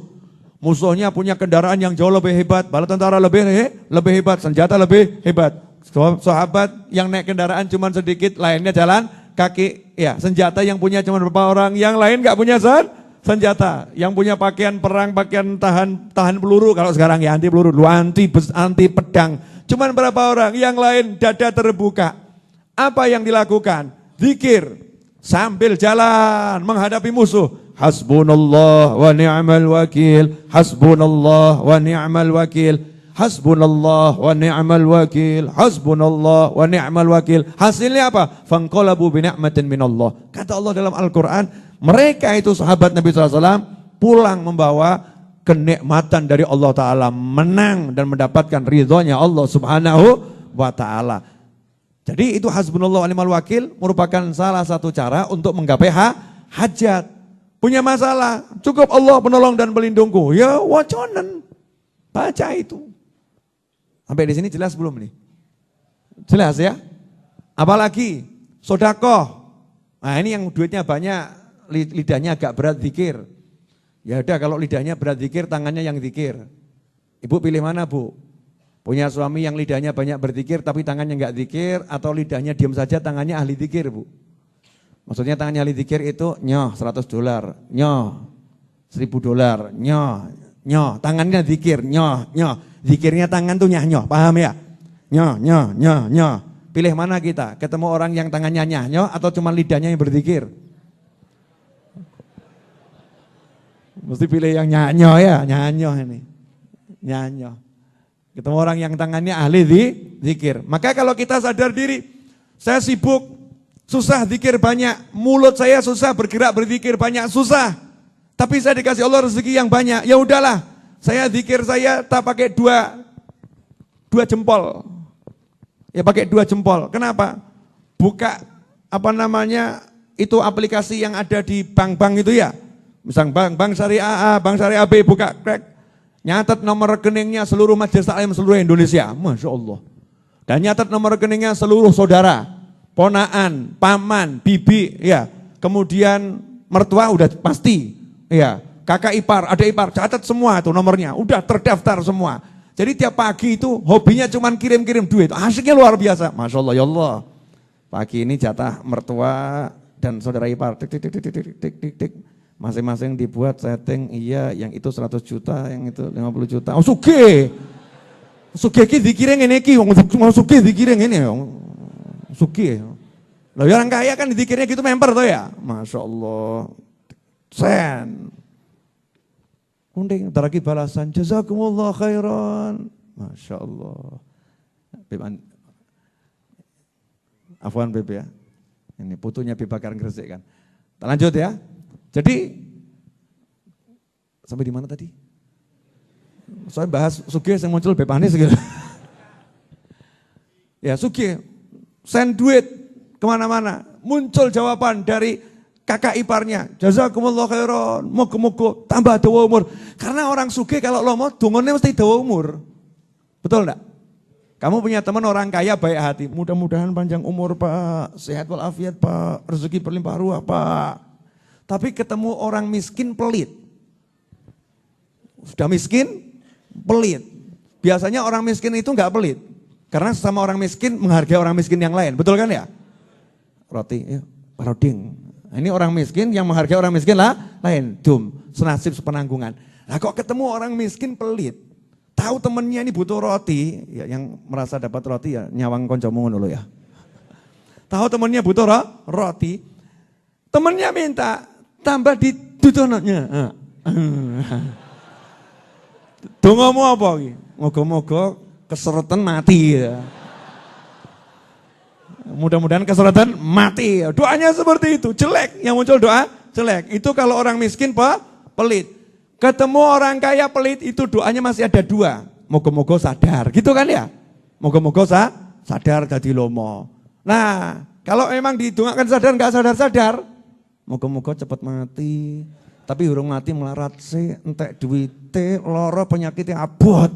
Musuhnya punya kendaraan yang jauh lebih hebat, bala tentara lebih hebat, senjata lebih hebat. Sahabat yang naik kendaraan cuma sedikit, lainnya jalan kaki. Ya, senjata yang punya cuma beberapa orang, yang lain nggak punya senjata. Yang punya pakaian perang, pakaian tahan peluru, kalau sekarang ya anti peluru, anti pedang. Cuman berapa orang, yang lain dada terbuka. Apa yang dilakukan? Zikir sambil jalan menghadapi musuh. Hasbunallah wa ni'mal wakil. Hasbunallah wa ni'mal wakil. Hasbunallah wa ni'mal wakil. Hasbunallah wa ni'mal wakil. Hasilnya apa? Fanqalabu bi ni'matin minallah. Kata Allah dalam Al-Quran, mereka itu sahabat Nabi SAW pulang membawa kenikmatan dari Allah Ta'ala, menang dan mendapatkan ridhonya Allah Subhanahu wa Ta'ala. Jadi itu hasbunallah wa ni'mal wakil merupakan salah satu cara untuk menggapai hajat. Punya masalah, cukup Allah penolong dan pelindungku. Ya waconan, baca itu. Sampai di sini jelas belum nih? Jelas ya? Apalagi sodakoh. Nah ini yang duitnya banyak, lidahnya agak berat zikir. Ya udah kalau lidahnya berat zikir, tangannya yang zikir. Ibu pilih mana bu? Punya suami yang lidahnya banyak berzikir tapi tangannya enggak zikir, atau lidahnya diam saja tangannya ahli zikir bu? Maksudnya tangannya ahli zikir itu $100, $1.000, nyoh, tangannya zikir, nyoh. Zikirnya tangan tuh nyoh, paham ya? Nyoh. Pilih mana kita? Ketemu orang yang tangannya nyanyo atau cuma lidahnya yang berzikir? Mesti pilih yang nyanyo ya, nyanyo ini. Nyanyo. Ketemu orang yang tangannya ahli zikir. Maka kalau kita sadar diri, saya sibuk, susah zikir banyak, mulut saya susah bergerak berzikir banyak, susah. Tapi saya dikasih Allah rezeki yang banyak, ya udahlah. Saya zikir saya tak pakai dua jempol. Ya pakai 2 jempol. Kenapa? Buka itu aplikasi yang ada di bank-bank itu ya. Misal bank syariah A, bank syariah B, buka crack. Nyatet nomor rekeningnya seluruh majelis taklim seluruh Indonesia. Masya Allah. Dan nyatet nomor rekeningnya seluruh saudara, ponaan, paman, bibi, ya. Kemudian mertua udah pasti, ya. Kakak ipar, adik ipar, catat semua itu nomornya. Udah terdaftar semua. Jadi tiap pagi itu hobinya cuman kirim-kirim duit. Asyiknya luar biasa. Masya Allah, ya Allah. Pagi ini jatah mertua dan saudara ipar. Tik, tik, tik, tik, tik, tik, tik, tik. Masing-masing dibuat setting, iya yang itu 100 juta, yang itu 50 juta. Oh sugih. Sugih ki dikira ngene iki, wong sugih dikira ngene. Sugih. Lah orang kaya kan dikiranya gitu member toh ya. Masya Allah. Sen. Kunding taraki balasan jazakumullah khairan. Masya Allah. Afwan Beb ya. Ini putunya Beb Bakar Gresik kan. Kita lanjut ya. Jadi sampai di mana tadi? Saya bahas sugih yang muncul Beb Anis gitu. Ya sugih, send duit kemana-mana. Muncul jawaban dari kakak iparnya, jazakumullah khairan, moga-moga tambah dawa umur. Karena orang sugih kalau lomo dungane mesti dawa umur. Betul enggak? Kamu punya teman orang kaya baik hati, mudah-mudahan panjang umur Pak, sehat walafiat Pak, rezeki berlimpah ruah Pak. Tapi ketemu orang miskin pelit. Sudah miskin, pelit. Biasanya orang miskin itu enggak pelit. Karena sesama orang miskin menghargai orang miskin yang lain, betul kan ya? Roti, ya, paroding. Ini orang miskin yang menghargai orang miskin lah lain. Senasib sepenanggungan. Nah kok ketemu orang miskin pelit. Tahu temennya ini butuh roti. Ya, yang merasa dapat roti ya nyawang koncomu dulu ya. Tahu temennya butuh roti. Temennya minta tambah di dudonnya. Dongamu apa iki? Moga-moga keseretan mati ya. Mudah-mudahan keseretan mati. Doanya seperti itu, jelek. Yang muncul doa jelek. Itu kalau orang miskin pelit. Ketemu orang kaya pelit itu doanya masih ada 2. Moga-moga sadar, gitu kan ya? Moga-moga sadar jadi lomo. Nah, kalau memang didongakan sadar nggak sadar-sadar, moga-moga cepat mati. Tapi urung mati melarat sih, entek duwite, lara penyakitnya abot.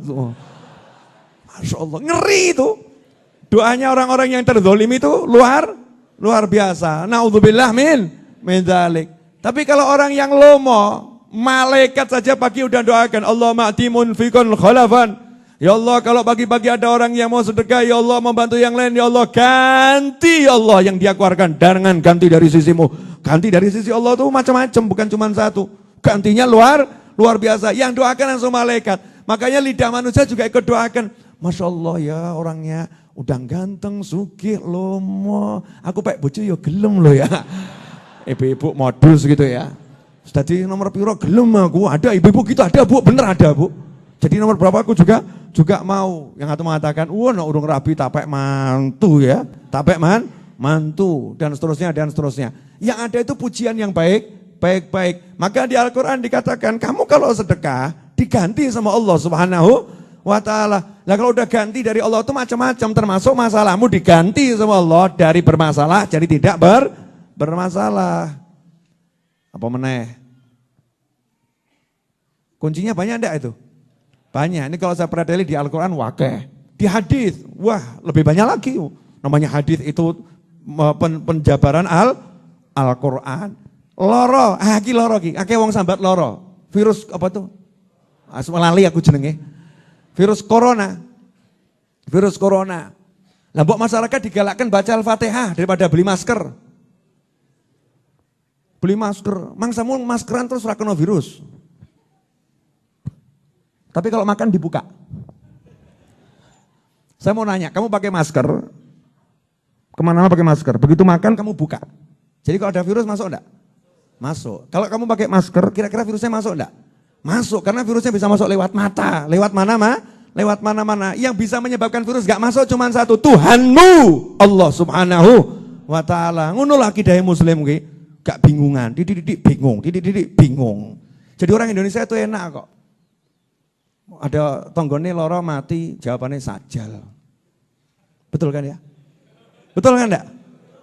Masya Allah, ngeri itu. Doanya orang-orang yang terzolim itu luar biasa. Naudzubillah min dzalik. Tapi kalau orang yang lomo, malaikat saja pagi udah doakan, Allahumma ati munfiqan khalafan. Ya Allah, kalau pagi-pagi ada orang yang mau sedekah, ya Allah membantu yang lain, ya Allah ganti ya Allah yang dia keluarkan dengan ganti dari sisimu. Ganti dari sisi Allah itu macam-macam, bukan cuma satu. Gantinya luar biasa. Yang doakan langsung malaikat. Makanya lidah manusia juga ikut doakan. Masya Allah ya orangnya udah ganteng, sugih, lomo. Aku pek bojo ya gelem loh ya. Ibu-ibu modus gitu ya. Jadi nomor piro gelem aku. Ada ibu-ibu gitu, ada Bu, bener ada Bu. Jadi nomor berapa aku juga mau. Yang satu mengatakan, wah no urung rabi tapek mantu ya. Tapek mantu dan seterusnya. Yang ada itu pujian yang baik. Maka di Al-Quran dikatakan, kamu kalau sedekah diganti sama Allah Subhanahu wa ta'ala. Nah kalau udah ganti dari Allah itu macam-macam, termasuk masalahmu diganti sama Allah dari bermasalah jadi tidak bermasalah. Apa meneh? Kuncinya banyak enggak itu? Banyak. Ini kalau saya perhatikan di Al-Quran wakeh. Di hadis, wah lebih banyak lagi. Namanya hadis itu penjabaran Al-Quran. Loro, ki loro ki. Akeh wong sambat loro. Virus apa tuh? Lali aku jenenge. Virus corona. Lah mbok masyarakat digalakkan baca Al-Fatihah daripada beli masker. Beli masker, mangsamu maskeran terus ora kena virus. Tapi kalau makan dibuka. Saya mau nanya, kamu pakai masker, Kemana-mana pakai masker. Begitu makan kamu buka. Jadi kalau ada virus masuk enggak? Masuk. Kalau kamu pakai masker, kira-kira virusnya masuk enggak? Masuk, karena virusnya bisa masuk lewat mata. Lewat mana, lewat mana-mana. Yang bisa menyebabkan virus enggak masuk cuma satu, Tuhanmu, Allah Subhanahu wa ta'ala. Ngono lah akidah muslim ki. Gak bingungan, didik bingung, didik bingung. Jadi orang Indonesia itu enak kok. Ada tonggone loro mati, jawabannya sajal. Betul kan ya? Betul kan enggak?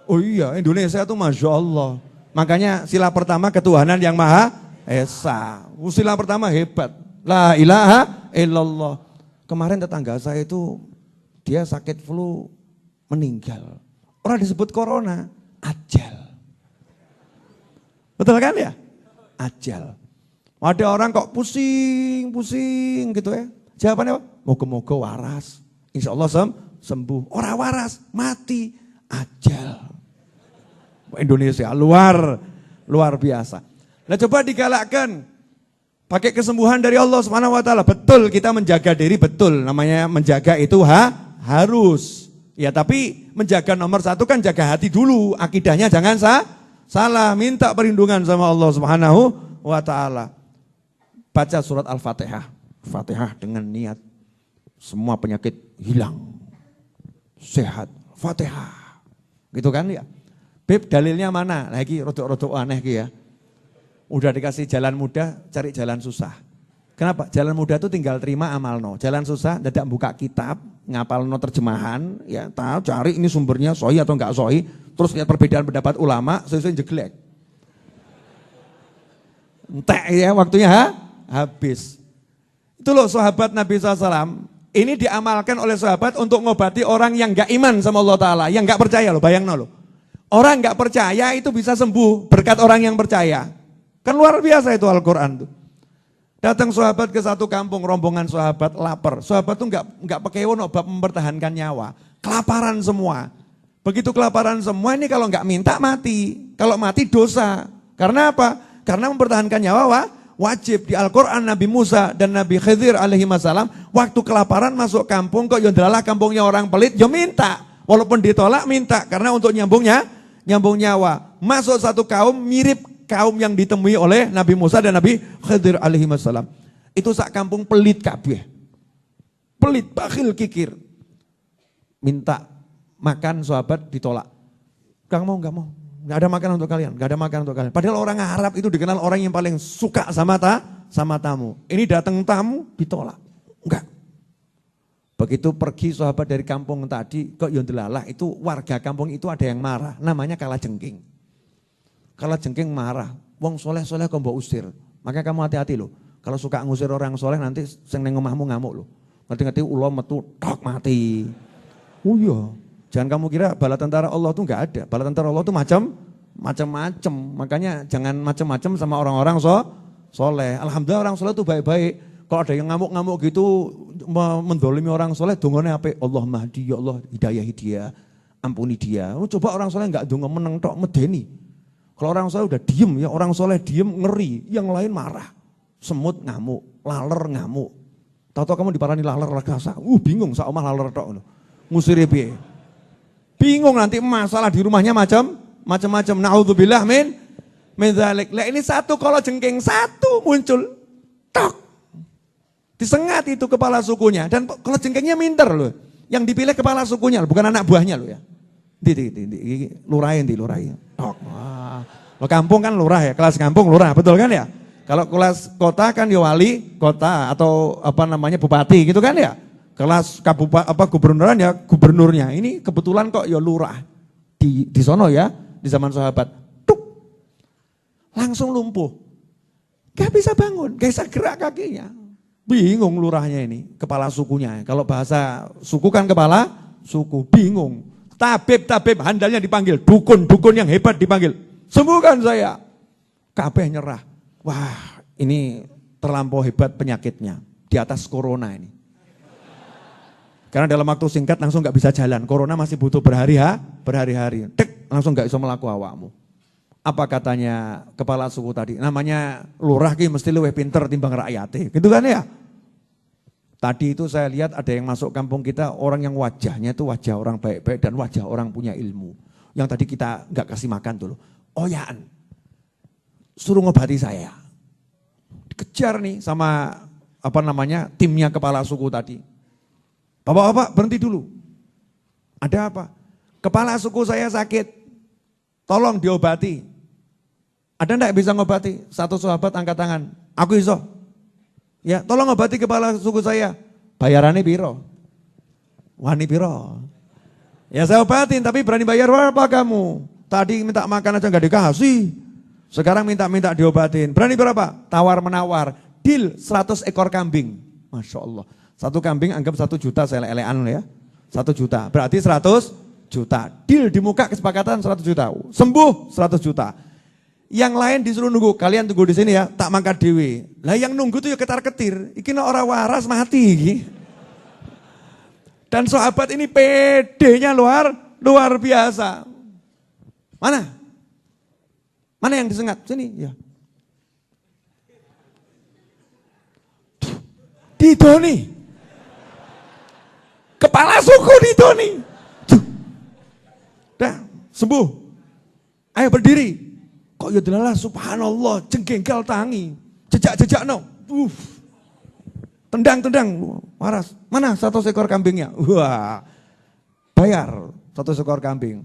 Oh iya, Indonesia itu Masya Allah. Makanya sila pertama ketuhanan yang Maha Esa. Sila pertama hebat. La ilaha illallah. Kemarin tetangga saya itu dia sakit flu meninggal. Orang disebut corona, ajal. Betul kan ya? Ajal. Ada orang kok pusing gitu ya. Jawabannya apa? Moga-moga waras. Insya Allah sembuh. Orang waras, mati. Ajal. Indonesia luar biasa. Nah coba digalakkan. Pakai kesembuhan dari Allah Subhanahu wa taala. Betul kita menjaga diri, betul. Namanya menjaga itu harus. Ya tapi menjaga nomor satu kan jaga hati dulu. Akidahnya jangan salah. Minta perlindungan sama Allah Subhanahu wa taala. Baca surat Al-Fatihah. Fatihah dengan niat semua penyakit hilang. Sehat. Fatihah. Gitu kan ya. Beb dalilnya mana? Lagi rodok-rodok aneh ya. Udah dikasih jalan mudah, cari jalan susah. Kenapa? Jalan mudah itu tinggal terima amalno. Jalan susah, dadak buka kitab, ngapalno terjemahan, ya tahu cari ini sumbernya sahih atau enggak sahih, terus lihat perbedaan pendapat ulama, sesuai jeglek. Entek ya waktunya habis. Itu loh sahabat Nabi SAW. Ini diamalkan oleh sahabat untuk ngobati orang yang gak iman sama Allah Ta'ala. Yang gak percaya loh, bayangno loh. Orang gak percaya itu bisa sembuh berkat orang yang percaya. Kan luar biasa itu Al-Quran tuh. Datang sahabat ke satu kampung, rombongan sahabat lapar. Sahabat tuh gak pakai wono bab mempertahankan nyawa. Kelaparan semua. Begitu kelaparan semua ini kalau gak minta mati. Kalau mati dosa. Karena apa? Karena mempertahankan nyawa wajib. Di Al-Quran Nabi Musa dan Nabi Khidir alaihi wassalam waktu kelaparan masuk kampung kok yondalah kampungnya orang pelit ya minta. Walaupun ditolak minta karena untuk nyambung nyawa. Masuk satu kaum mirip kaum yang ditemui oleh Nabi Musa dan Nabi Khidir alaihi wassalam. Itu sak kampung pelit kabeh. Pelit, bakhil, kikir. Minta makan sahabat ditolak. Gak mau. Gak ada makanan untuk kalian, gak ada makanan untuk kalian. Padahal orang Arab itu dikenal orang yang paling suka sama tamu. Ini datang tamu ditolak, enggak. Begitu pergi sahabat dari kampung tadi kok yondelalah itu warga kampung itu ada yang marah, namanya kalajengking. Kalajengking marah, wong soleh-soleh kok mbok usir. Makanya kamu hati-hati loh, kalau suka ngusir orang soleh nanti sing neng omahmu ngamuk loh. Ngerti-ngerti ulo metu tok mati. Oh iya. Jangan kamu kira bala tentara Allah itu enggak ada. Bala tentara Allah itu macam-macam. Makanya jangan macam-macam sama orang-orang soleh. Alhamdulillah orang soleh itu baik-baik. Kalau ada yang ngamuk-ngamuk gitu mendolimi orang soleh, dongane apa? Allah mahdi, ya Allah hidayahi dia, ampuni dia. Coba orang soleh enggak dongo meneng tok medeni. Kalau orang soleh udah diem ya, orang soleh diem ngeri, yang lain marah. Semut ngamuk, laler ngamuk. Tahu-tahu kamu diparani laler rakasa. Bingung sak omah laler tok ngono. Ngusire piye? Bingung nanti masalah di rumahnya macam-macam. Naudzubillah min dzalik. Lah ini satu kalau jengking satu muncul tok. Disengat itu kepala sukunya dan kalau jengkingnya minter loh. Yang dipilih kepala sukunya bukan anak buahnya loh ya. Lurahin. Tok. Lo kampung kan lurah ya, kelas kampung lurah, betul kan ya? Kalau kelas kota kan ya wali kota atau apa namanya bupati gitu kan ya? Kelas gubernuran ya gubernurnya. Ini kebetulan kok ya lurah di sono ya, di zaman sahabat. Tuk. Langsung lumpuh. Gak bisa bangun, gak bisa gerak kakinya. Bingung lurahnya ini, kepala sukunya. Kalau bahasa suku kan kepala suku, bingung. Tabib handalnya dipanggil, dukun yang hebat dipanggil. Sembuhkan saya. Kabeh nyerah. Wah, ini terlampau hebat penyakitnya. Di atas corona ini. Karena dalam waktu singkat langsung gak bisa jalan. Corona masih butuh berhari-hari. Tek, langsung gak bisa melaku awakmu. Apa katanya kepala suku tadi? Namanya lurah ki mesti luwih pinter timbang rakyate. Gitu kan ya? Tadi itu saya lihat ada yang masuk kampung kita, orang yang wajahnya itu wajah orang baik-baik dan wajah orang punya ilmu. Yang tadi kita nggak kasih makan dulu. Oyaan, suruh ngobati saya. Dikejar nih sama timnya kepala suku tadi. Bapak-bapak berhenti dulu. Ada apa? Kepala suku saya sakit, tolong diobati. Ada enggak bisa ngobati? Satu sahabat angkat tangan, aku iso. Ya, tolong obati kepala suku saya. Bayarannya piro? Wani piro? Ya saya obatin, tapi berani bayar berapa kamu? Tadi minta makan aja nggak dikasih. Sekarang minta diobatin. Berani berapa? Tawar menawar. Deal 100 ekor kambing. Masya Allah. Satu kambing anggap 1 juta saya ele-elean ya. 1 juta. Berarti 100 juta. Deal di muka kesepakatan 100 juta. Sembuh 100 juta. Yang lain disuruh nunggu, kalian tunggu di sini ya, tak mangkat dewi. Lah yang nunggu tuh ya ketar-ketir, iki orang waras mati iki. Dan sahabat ini pedenya luar biasa. Mana? Mana yang disengat? Sini, ya. Didoni. Kepala suku didoni. Dah, sembuh. Ayo berdiri. Kok ya delalah subhanallah, jengkel tangi, jejak no, tendang, waras, mana 100 ekor kambingnya? Wah, bayar 100 ekor kambing.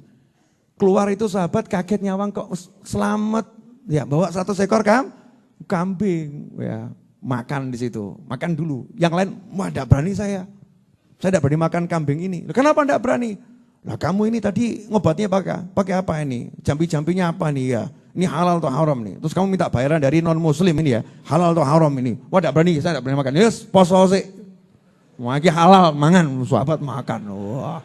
Keluar itu sahabat kaget nyawang kok selamat, ya bawa 100 ekor kambing, ya makan di situ, makan dulu. Yang lain, wah enggak berani saya enggak berani makan kambing ini. Kenapa enggak berani? Lah kamu ini tadi ngobatnya pakai apa ini? Jampi-jampinya apa nih ya? Ini halal atau haram nih. Terus kamu minta bayaran dari non muslim ini ya. Halal atau haram ini. Wah enggak berani, saya enggak berani makan. Yes, poso sih. Wah ini halal, mangan, sahabat makan. Wah.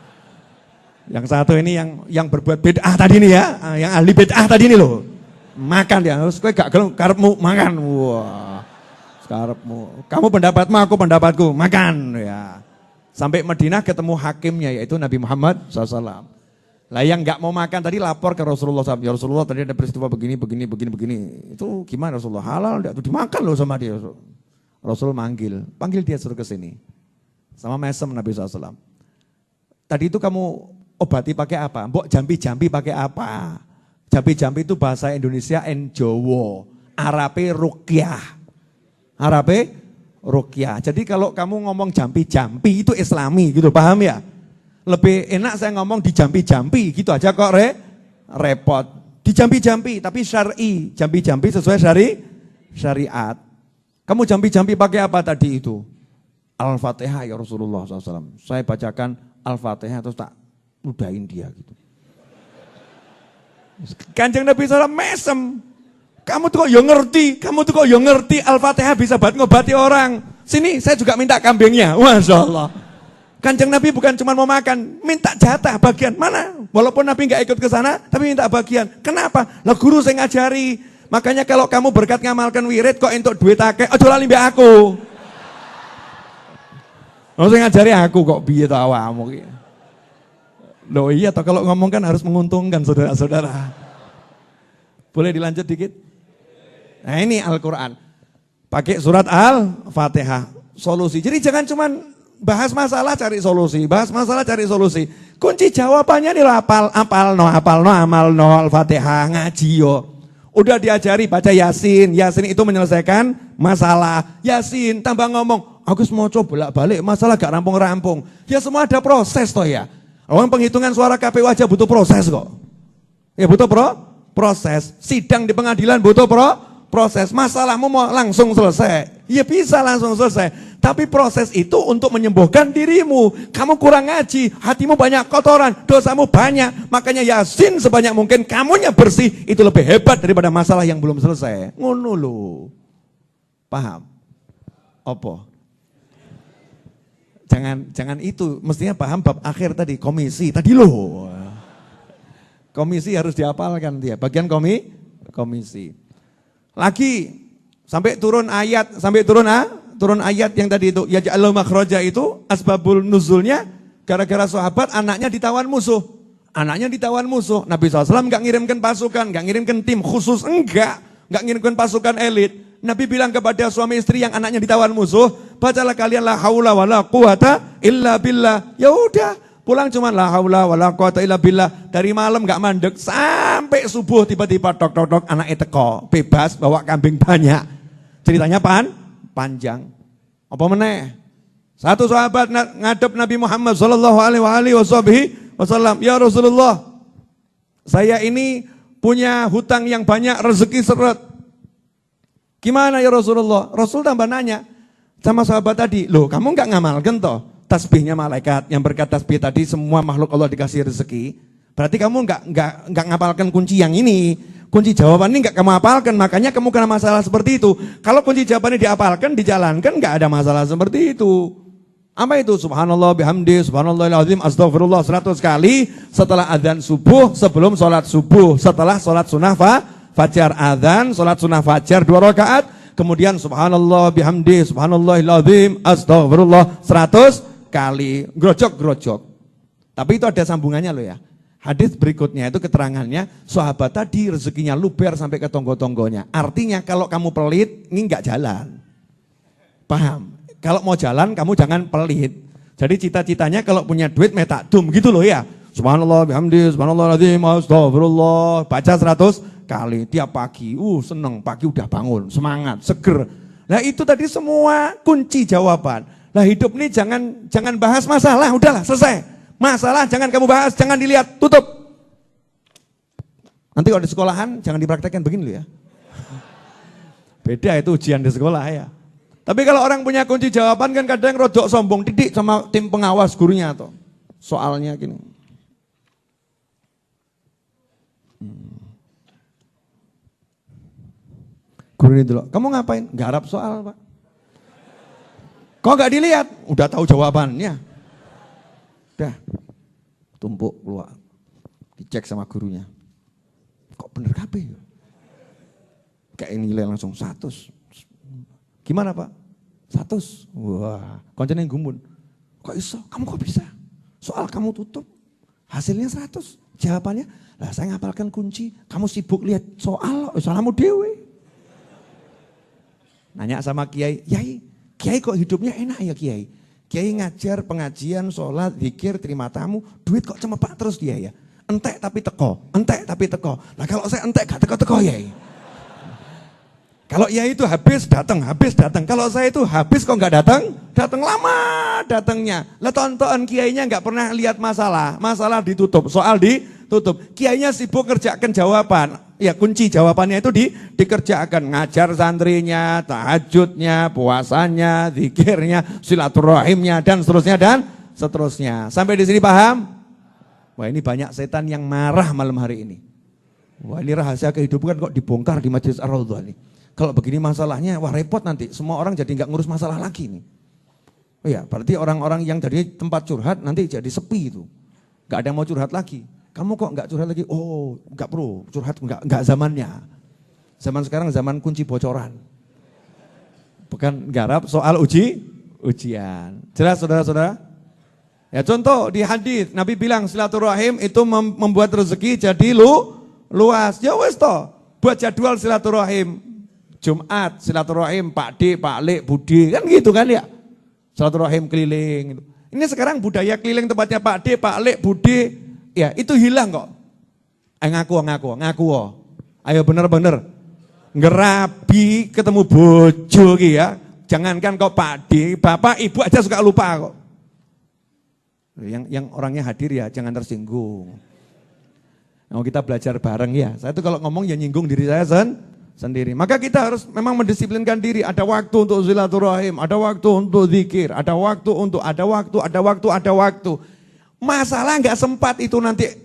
Yang satu ini yang berbuat bid'ah tadi nih ya. Yang ahli bid'ah tadi nih loh. Makan dia. Terus kowe gak gelem karepmu makan. Wah. Karepmu. Kamu pendapatmu, aku pendapatku. Makan ya. Sampai Madinah ketemu hakimnya yaitu Nabi Muhammad SAW. Lah yang nggak mau makan tadi lapor ke Rasulullah SAW. Ya Rasulullah tadi ada peristiwa begini. Itu gimana Rasulullah? Halal enggak? Itu dimakan loh sama dia. Rasul panggil dia suruh ke sini. Sama mesem Nabi SAW. Tadi itu kamu obati pakai apa? Mbok jampi-jampi pakai apa? Jampi-jampi itu bahasa Indonesia Jawa. Arabe ruqyah. Ruqyah. Jadi kalau kamu ngomong jampi-jampi itu islami gitu, paham ya? Lebih enak saya ngomong di jampi-jampi gitu aja kok repot. Di jampi-jampi tapi syar'i, jampi-jampi sesuai syariat. Kamu jampi-jampi pakai apa tadi itu? Al-Fatihah ya Rasulullah SAW. Saya bacakan Al-Fatihah terus tak ludahin dia gitu. Kanjeng Nabi SAW mesem. Kamu tuh kok ya ngerti Al-Fatihah bisa buat ngobati orang. Sini saya juga minta kambingnya. Masya Allah. Kanjeng Nabi bukan cuma mau makan, minta jatah bagian. Mana? Walaupun Nabi nggak ikut ke sana, tapi minta bagian. Kenapa? Lah guru saya ngajari. Makanya kalau kamu berkat ngamalkan wirid kok entuk duit akeh, aja lali mbek aku. Lo saya ngajari aku kok piye ta awakmu ki. Loh iya toh kalau ngomong kan harus menguntungkan saudara-saudara. Boleh dilanjut dikit? Nah ini Al-Quran. Pakai surat Al-Fatihah. Solusi. Jadi jangan cuman bahas masalah cari solusi. Kunci jawabannya nih apal no Al-Fatihah. Ngaji yo. Udah diajari baca Yasin. Yasin itu menyelesaikan masalah. Yasin tambah ngomong. Aku mau coba bolak-balik masalah gak rampung-rampung. Ya semua ada proses toh ya. Orang penghitungan suara KPU aja butuh proses kok. Ya butuh proses. Sidang di pengadilan butuh proses. Masalahmu mau langsung selesai. Ya bisa langsung selesai. Tapi proses itu untuk menyembuhkan dirimu. Kamu kurang ngaji, hatimu banyak kotoran, dosamu banyak. Makanya Yasin sebanyak mungkin kamunya bersih. Itu lebih hebat daripada masalah yang belum selesai. Ngono lho. Paham? Apa? Jangan itu. Mestinya paham bab akhir tadi. Komisi. Tadi loh. Komisi harus dihafalkan dia. Bagian komisi. Lagi sampai turun ayat yang tadi itu ya ja'alul makhraja itu asbabul nuzulnya gara-gara sahabat anaknya ditawan musuh. Nabi SAW enggak ngirimkan pasukan, enggak ngirimkan tim khusus, enggak ngirimkan pasukan elit. Nabi bilang kepada suami istri yang anaknya ditawan musuh, bacalah kalian la haula wala quwata illa billah. Ya udah, pulang cuma la haula wala quwata illa billah. Dari malam enggak mandek sampai subuh tiba-tiba tok anaknya teko, bebas bawa kambing banyak. Ceritanya panjang. Apa meneh? Satu sahabat ngadep Nabi Muhammad sallallahu alaihi wasallam, "Ya Rasulullah, saya ini punya hutang yang banyak, rezeki seret. Gimana ya Rasulullah?" Rasul tambah nanya sama sahabat tadi, "Loh, kamu enggak ngamalkan toh tasbihnya malaikat yang berkat tasbih tadi semua makhluk Allah dikasih rezeki? Berarti kamu enggak ngapalkan kunci yang ini. Kunci jawaban ini enggak kamu hafalkan, makanya kamu kena masalah seperti itu. Kalau kunci jawabannya dihafalkan, dijalankan enggak ada masalah seperti itu." Apa itu? Subhanallah bihamdi, subhanallahil azim, astagfirullah 100 kali setelah adzan subuh, sebelum sholat subuh, setelah sholat sunnah fajar, adzan, sholat sunnah fajar 2 rakaat, kemudian subhanallah bihamdi, subhanallahil azim, astagfirullah 100 kali, grojok. Tapi itu ada sambungannya loh ya. Hadis berikutnya itu keterangannya, sahabat tadi rezekinya luber sampai ke tonggo-tonggonya. Artinya kalau kamu pelit, ini enggak jalan. Paham? Kalau mau jalan kamu jangan pelit. Jadi cita-citanya kalau punya duit metakdum gitu loh ya. Subhanallah bihamdi, subhanallahil azim, astagfirullah, baca 100 kali tiap pagi. Seneng, pagi udah bangun, semangat, seger. Nah itu tadi semua kunci jawaban. Nah hidup ini jangan bahas masalah, udahlah selesai. Masalah jangan kamu bahas, jangan dilihat, tutup. Nanti kalau di sekolahan jangan dipraktekkan begini loh ya. Beda itu ujian di sekolah ya. Tapi kalau orang punya kunci jawaban kan kadang rodok sombong, didik sama tim pengawas gurunya tuh. Soalnya gini. Guru ini dulu, kamu ngapain? Garap soal Pak. Kok gak dilihat? Udah tahu jawabannya. Udah, tumpuk keluar. Dicek sama gurunya. Kok bener kabeh? Kayak nilai langsung 100. Gimana Pak? 100. Wah, koncene gumun. Kok iso? Kamu kok bisa? Soal kamu tutup, hasilnya 100. Jawabannya, lah saya ngapalkan kunci, kamu sibuk lihat soal, soalmu dewe. Nanya sama Kiai, Kiai kok hidupnya enak ya Kiai? Kiai ngajar, pengajian, sholat, zikir, terima tamu, duit kok cemepak terus dia ya? Entek tapi teko. Nah kalau saya entek gak teko-teko ya. Kalau ya itu habis datang. Kalau saya itu habis kok nggak datang lama datangnya. Lah tonton kiainya nggak pernah lihat masalah ditutup, soal ditutup. Kiainya sibuk kerjakan jawaban. Ya kunci jawabannya itu dikerjakan, ngajar santrinya, tahajudnya, puasanya, zikirnya, silaturahimnya dan seterusnya. Sampai di sini paham? Wah ini banyak setan yang marah malam hari ini. Wah ini rahasia kehidupan kok dibongkar di Majelis Ar-Raudhah nih. Kalau begini masalahnya, wah repot nanti. Semua orang jadi nggak ngurus masalah lagi nih. Oh ya, berarti orang-orang yang dari tempat curhat nanti jadi sepi itu. Nggak ada yang mau curhat lagi. Kamu kok nggak curhat lagi? Oh, nggak perlu curhat, nggak zamannya. Zaman sekarang zaman kunci bocoran. Bukan garap soal ujian. Jelas saudara-saudara? Ya contoh di hadis Nabi bilang silaturahim itu membuat rezeki jadi luas. Ya wes toh, buat jadwal silaturahim. Jumat, silaturahim, Pak D, Pak Lek, Budi, kan gitu kan ya. Silaturahim keliling. Ini sekarang budaya keliling tempatnya Pak D, Pak Lek, Budi, ya itu hilang kok. Ngaku. Ayo bener-bener. Ngerabi ketemu bojo ya. Jangankan kok Pak D, Bapak, Ibu aja suka lupa kok. Yang orangnya hadir ya jangan tersinggung. Mau kita belajar bareng ya. Saya tuh kalau ngomong ya nyinggung diri saya sendiri. Maka kita harus memang mendisiplinkan diri. Ada waktu untuk silaturahim, ada waktu untuk zikir, ada waktu. Masalah nggak sempat itu nanti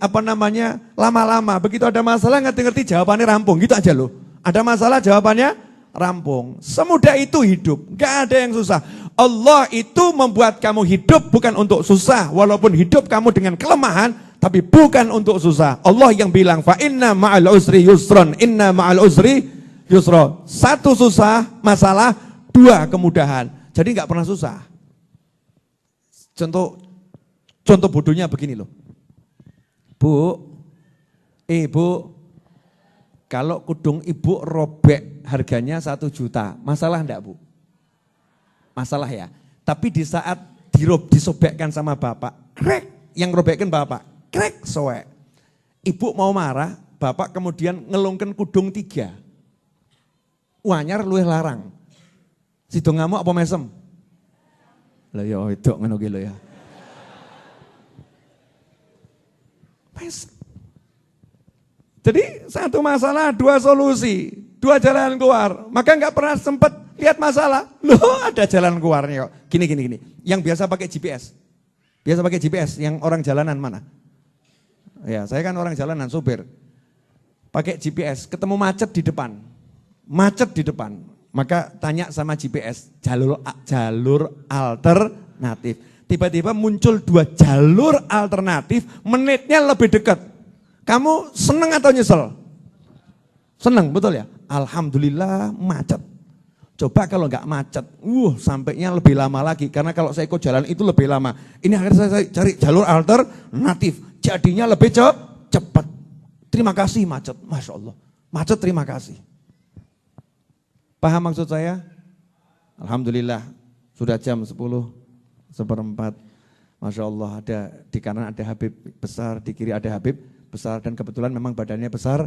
lama-lama. Begitu ada masalah ngerti jawabannya rampung, gitu aja loh. Ada masalah jawabannya rampung. Semudah itu hidup, nggak ada yang susah. Allah itu membuat kamu hidup bukan untuk susah. Walaupun hidup kamu dengan kelemahan, tapi bukan untuk susah. Allah yang bilang, fa inna ma'al usri yusron, inna ma'al usri yusron. 1 susah, masalah, 2 kemudahan. Jadi nggak pernah susah. Contoh bodohnya begini loh. Bu, kalau kudung ibu robek harganya 1 juta, masalah enggak Bu? masalah ya. Tapi di saat disobekkan sama bapak, krek, yang robekkan bapak, krek, soek. Ibu mau marah, bapak kemudian ngelungken kudung 3. Wanyar luwih larang. Sido ngamuk apa mesem? Lah ya wedok ngono ki lho ya. Mesem. Jadi satu masalah, 2 solusi, 2 jalan keluar. Maka enggak pernah sempat lihat masalah. Loh, ada jalan keluarnya kok. Gini. Yang biasa pakai GPS. Biasa pakai GPS, yang orang jalanan mana? Ya, saya kan orang jalanan, sopir. Pakai GPS, ketemu macet di depan. Macet di depan. Maka tanya sama GPS, jalur alternatif. Tiba-tiba muncul 2 jalur alternatif, menitnya lebih dekat. Kamu seneng atau nyesel? Seneng, betul ya? Alhamdulillah macet. Coba kalau nggak macet, sampainya lebih lama lagi. Karena kalau saya ikut jalan itu lebih lama. Ini akhirnya saya cari jalur alternatif. Jadinya lebih cepat. Terima kasih macet, Masya Allah. Macet terima kasih. Paham maksud saya? Alhamdulillah, sudah jam 10:04. Masya Allah, di kanan ada Habib besar, di kiri ada Habib besar, dan kebetulan memang badannya besar.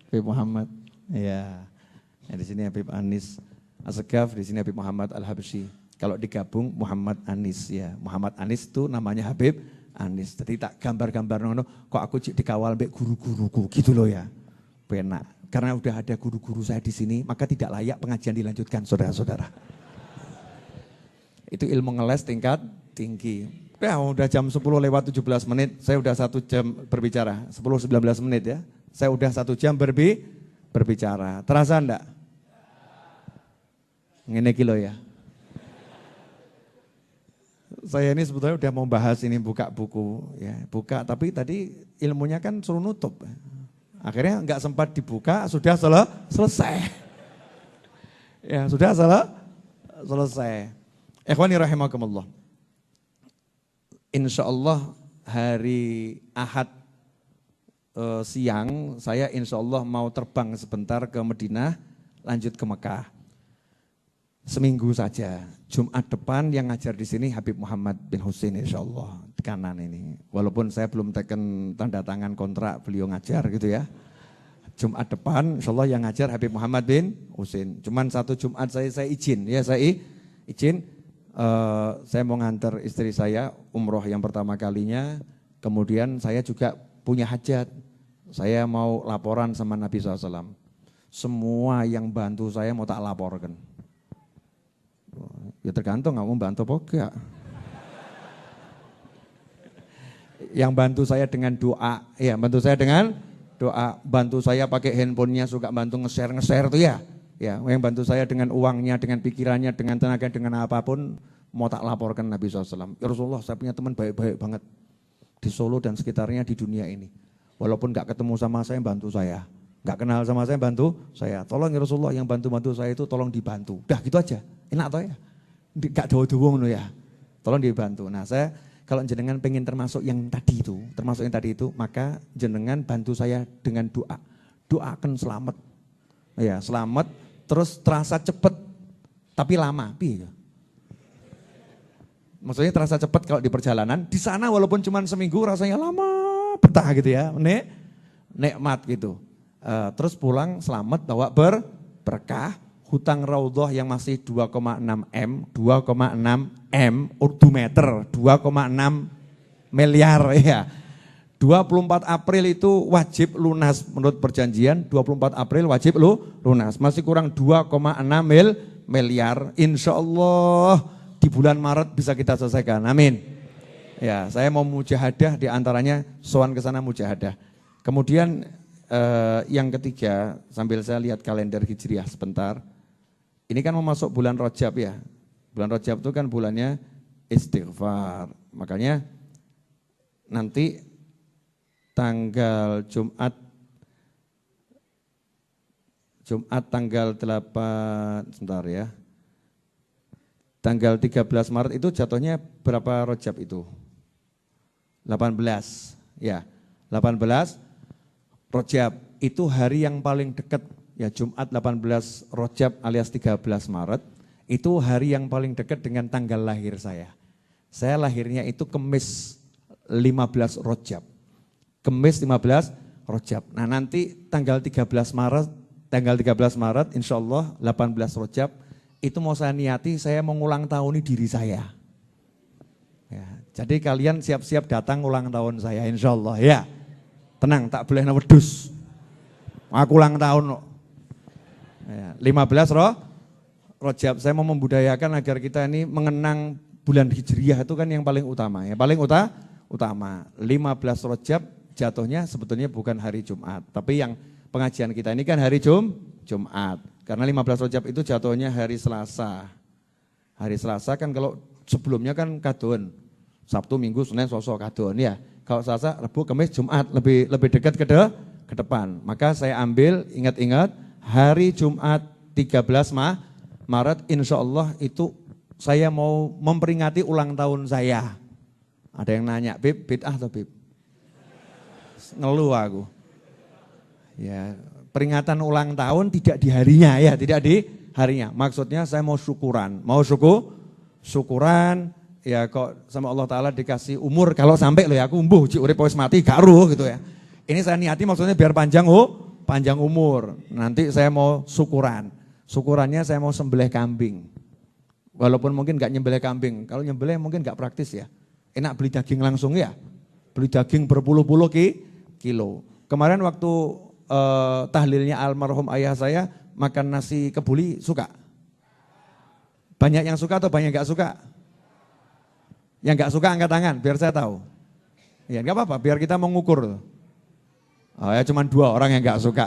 Habib Muhammad, ya. Di sini Habib Anis Asegaf, di sini Habib Muhammad Al-Habsyi. Kalau digabung Muhammad Anis ya. Muhammad Anis itu namanya Habib Anis. Jadi tak gambar-gambar nono, kok aku dikawal mbek guru-guruku gitu loh ya. Penak. Karena udah ada guru-guru saya di sini, maka tidak layak pengajian dilanjutkan, saudara-saudara. Itu ilmu ngeles tingkat tinggi. Udah jam 10:17, saya udah 1 jam berbicara, 10-19 menit ya. Saya udah 1 jam berbicara. Terasa enggak? Ngene kilo ya. Saya ini sebetulnya udah mau bahas ini, buka buku ya, buka, tapi tadi ilmunya kan suruh nutup. Akhirnya enggak sempat dibuka, sudah selesai. Ya, sudah selesai. Ikhwani rahimakumullah. Insya Allah hari Ahad siang saya insya Allah mau terbang sebentar ke Madinah, lanjut ke Mekah. Seminggu saja. Jumat depan yang ngajar di sini Habib Muhammad bin Husin insya Allah di kanan ini. Walaupun saya belum teken tanda tangan kontrak beliau ngajar gitu ya. Jumat depan insya Allah yang ngajar Habib Muhammad bin Husin. Cuman 1 Jumat saya izin ya, saya izin. Saya mau ngantar istri saya umroh yang pertama kalinya, kemudian saya juga punya hajat, saya mau laporan sama Nabi SAW. Semua yang bantu saya mau tak laporkan. Ya tergantung kamu bantu apa enggak. Yang bantu saya dengan doa, ya bantu saya dengan doa, bantu saya pakai handphonenya suka bantu nge-share tuh ya. Ya, yang bantu saya dengan uangnya, dengan pikirannya, dengan tenaga, dengan apapun, mau tak laporkan Nabi SAW. Ya Rasulullah, saya punya teman baik-baik banget di Solo dan sekitarnya di dunia ini. Walaupun gak ketemu sama saya, bantu saya. Gak kenal sama saya, bantu saya. Tolong ya Rasulullah, yang bantu-bantu saya itu tolong dibantu. Udah gitu aja, enak toh ya. Gak dawa-dawa ya, tolong dibantu. Nah saya, kalau jenengan pengen termasuk yang tadi itu, maka jenengan bantu saya dengan doa. Doakan selamat. Ya, selamat. Terus terasa cepet, tapi lama. Maksudnya terasa cepat kalau di perjalanan. Di sana walaupun cuma seminggu rasanya lama, betah gitu ya. Nikmat gitu. Terus pulang selamat, bawa berkah. Hutang Raudhah yang masih 2,6 M, urdu meter, 2,6 miliar ya. 24 April itu wajib lunas menurut perjanjian, 24 April wajib lunas. Masih kurang 2,6 miliar. Insya Allah di bulan Maret bisa kita selesaikan. Amin. Ya, saya mau mujahadah, di antaranya sowan ke sana mujahadah. Kemudian yang ketiga, sambil saya lihat kalender Hijriah sebentar. Ini kan mau masuk bulan Rajab ya. Bulan Rajab itu kan bulannya istighfar. Makanya nanti tanggal Jumat tanggal 8, sebentar ya. Tanggal 13 Maret itu jatuhnya berapa Rajab itu? 18. Ya, 18 Rajab itu hari yang paling dekat ya Jumat 18 Rajab alias 13 Maret, itu hari yang paling dekat dengan tanggal lahir saya. Saya lahirnya itu Kemis 15 Rajab. Kemis 15 Rajab. Nah nanti tanggal 13 Maret insya Allah 18 Rajab, itu mau saya niati saya mau ngulang tahuni diri saya. Ya, jadi kalian siap-siap datang ulang tahun saya insya Allah ya. Tenang, tak boleh wedus. Aku ulang tahun kok. Ya, 15 Rajab, saya mau membudayakan agar kita ini mengenang bulan Hijriah itu kan yang paling utama. Ya, paling utama. 15 Rajab jatuhnya sebetulnya bukan hari Jumat, tapi yang pengajian kita ini kan hari Jumat. Karena 15 Rajab itu jatuhnya hari Selasa. Hari Selasa kan kalau sebelumnya kan kadon. Sabtu, Minggu, Senin, Selasa kadon ya. Kalau Selasa, Rabu, Kamis, Jumat lebih dekat ke depan. Maka saya ambil ingat-ingat hari Jumat 13 Maret insya Allah itu saya mau memperingati ulang tahun saya. Ada yang nanya, Bib, bid'ah atau Bib? Ngeluh aku. Ya, peringatan ulang tahun tidak di harinya ya, tidak di harinya. Maksudnya saya mau syukuran, syukuran ya kok sama Allah Ta'ala dikasih umur kalau sampai loh ya aku umbuh, urip wis mati gak ruh gitu ya. Ini saya niati maksudnya biar panjang umur. Nanti saya mau syukuran. Syukurannya saya mau sembelih kambing. Walaupun mungkin gak nyembelih kambing. Kalau nyembelih mungkin gak praktis ya. Enak beli daging langsung ya. Beli daging berpuluh-puluh kilo. Kemarin waktu tahlilnya almarhum ayah saya makan nasi kebuli suka? Banyak yang suka atau banyak yang gak suka? Yang gak suka angkat tangan biar saya tahu. Ya gak apa-apa biar kita mengukur. Oh ya cuma 2 orang yang gak suka.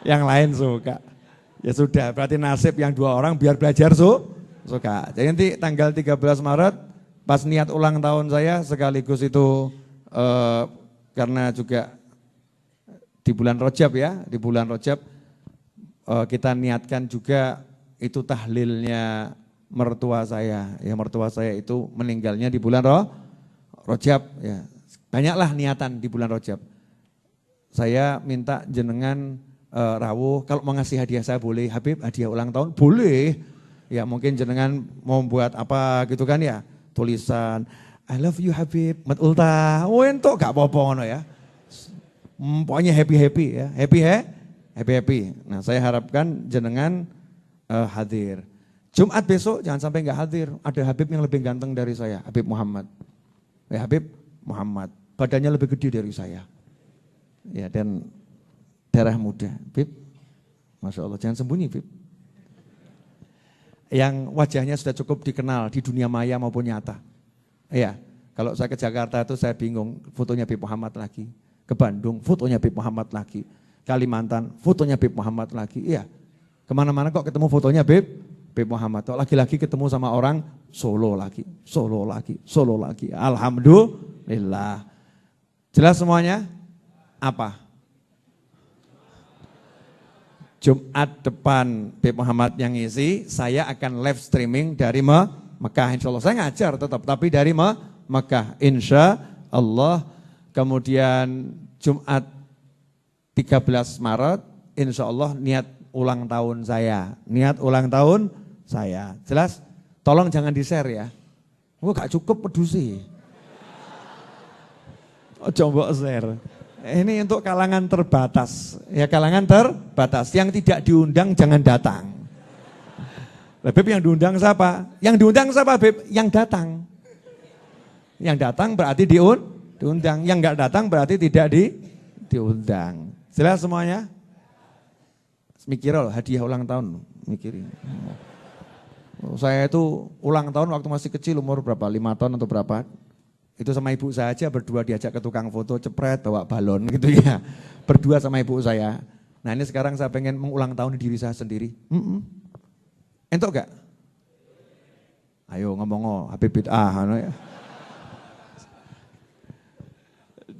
Yang lain suka. Ya sudah berarti nasib yang 2 orang biar belajar suka. Jadi nanti tanggal 13 Maret pas niat ulang tahun saya sekaligus itu karena juga di bulan Rajab ya. Di bulan Rajab kita niatkan juga itu tahlilnya mertua saya. Ya mertua saya itu meninggalnya di bulan Rajab ya. Banyaklah niatan di bulan Rajab. Saya minta jenengan rawuh kalau mau ngasih hadiah saya boleh, Habib hadiah ulang tahun boleh. Ya mungkin jenengan mau buat apa gitu kan ya. Tulisan I love you Habib, mat ulta. Oh entuk gak apa-apa ngono ya. Pokoknya happy ya. Happy. Nah, saya harapkan jenengan hadir. Jumat besok jangan sampai enggak hadir. Ada Habib yang lebih ganteng dari saya, Habib Muhammad. Ya Habib Muhammad, badannya lebih gede dari saya. Ya dan darah muda, Bib. Masya Allah, jangan sembunyi, Bib. Yang wajahnya sudah cukup dikenal di dunia maya maupun nyata. Iya, kalau saya ke Jakarta itu saya bingung, fotonya Bib Muhammad lagi. Ke Bandung, fotonya Bib Muhammad lagi. Kalimantan, fotonya Bib Muhammad lagi. Iya, kemana-mana kok ketemu fotonya Bib Muhammad. Kok lagi-lagi ketemu sama orang Solo lagi. Alhamdulillah. Jelas semuanya? Apa? Jumat depan Bib Muhammad yang ngisi, saya akan live streaming dari Mekah insya Allah. Saya ngajar tetap, tapi dari Mekah insya Allah. Kemudian Jumat 13 Maret insya Allah niat ulang tahun saya. Jelas? Tolong jangan di-share ya. Oh gak cukup pedusi. Oh coba share. Ini untuk kalangan terbatas. Ya kalangan terbatas. Yang tidak diundang jangan datang. Beb yang diundang siapa? Yang diundang siapa Beb? Yang datang. Yang datang berarti diundang. Yang enggak datang berarti tidak diundang. Jelas semuanya? Mikir loh hadiah ulang tahun. Mikirin. Saya itu ulang tahun waktu masih kecil umur berapa? 5 tahun atau berapa? Itu sama ibu saya aja berdua diajak ke tukang foto, cepret, bawa balon gitu ya. Berdua sama ibu saya. Nah ini sekarang saya pengen mengulang tahun diri saya sendiri. Entuk gak? Ayo ngomong Habib bid'ah. Ya.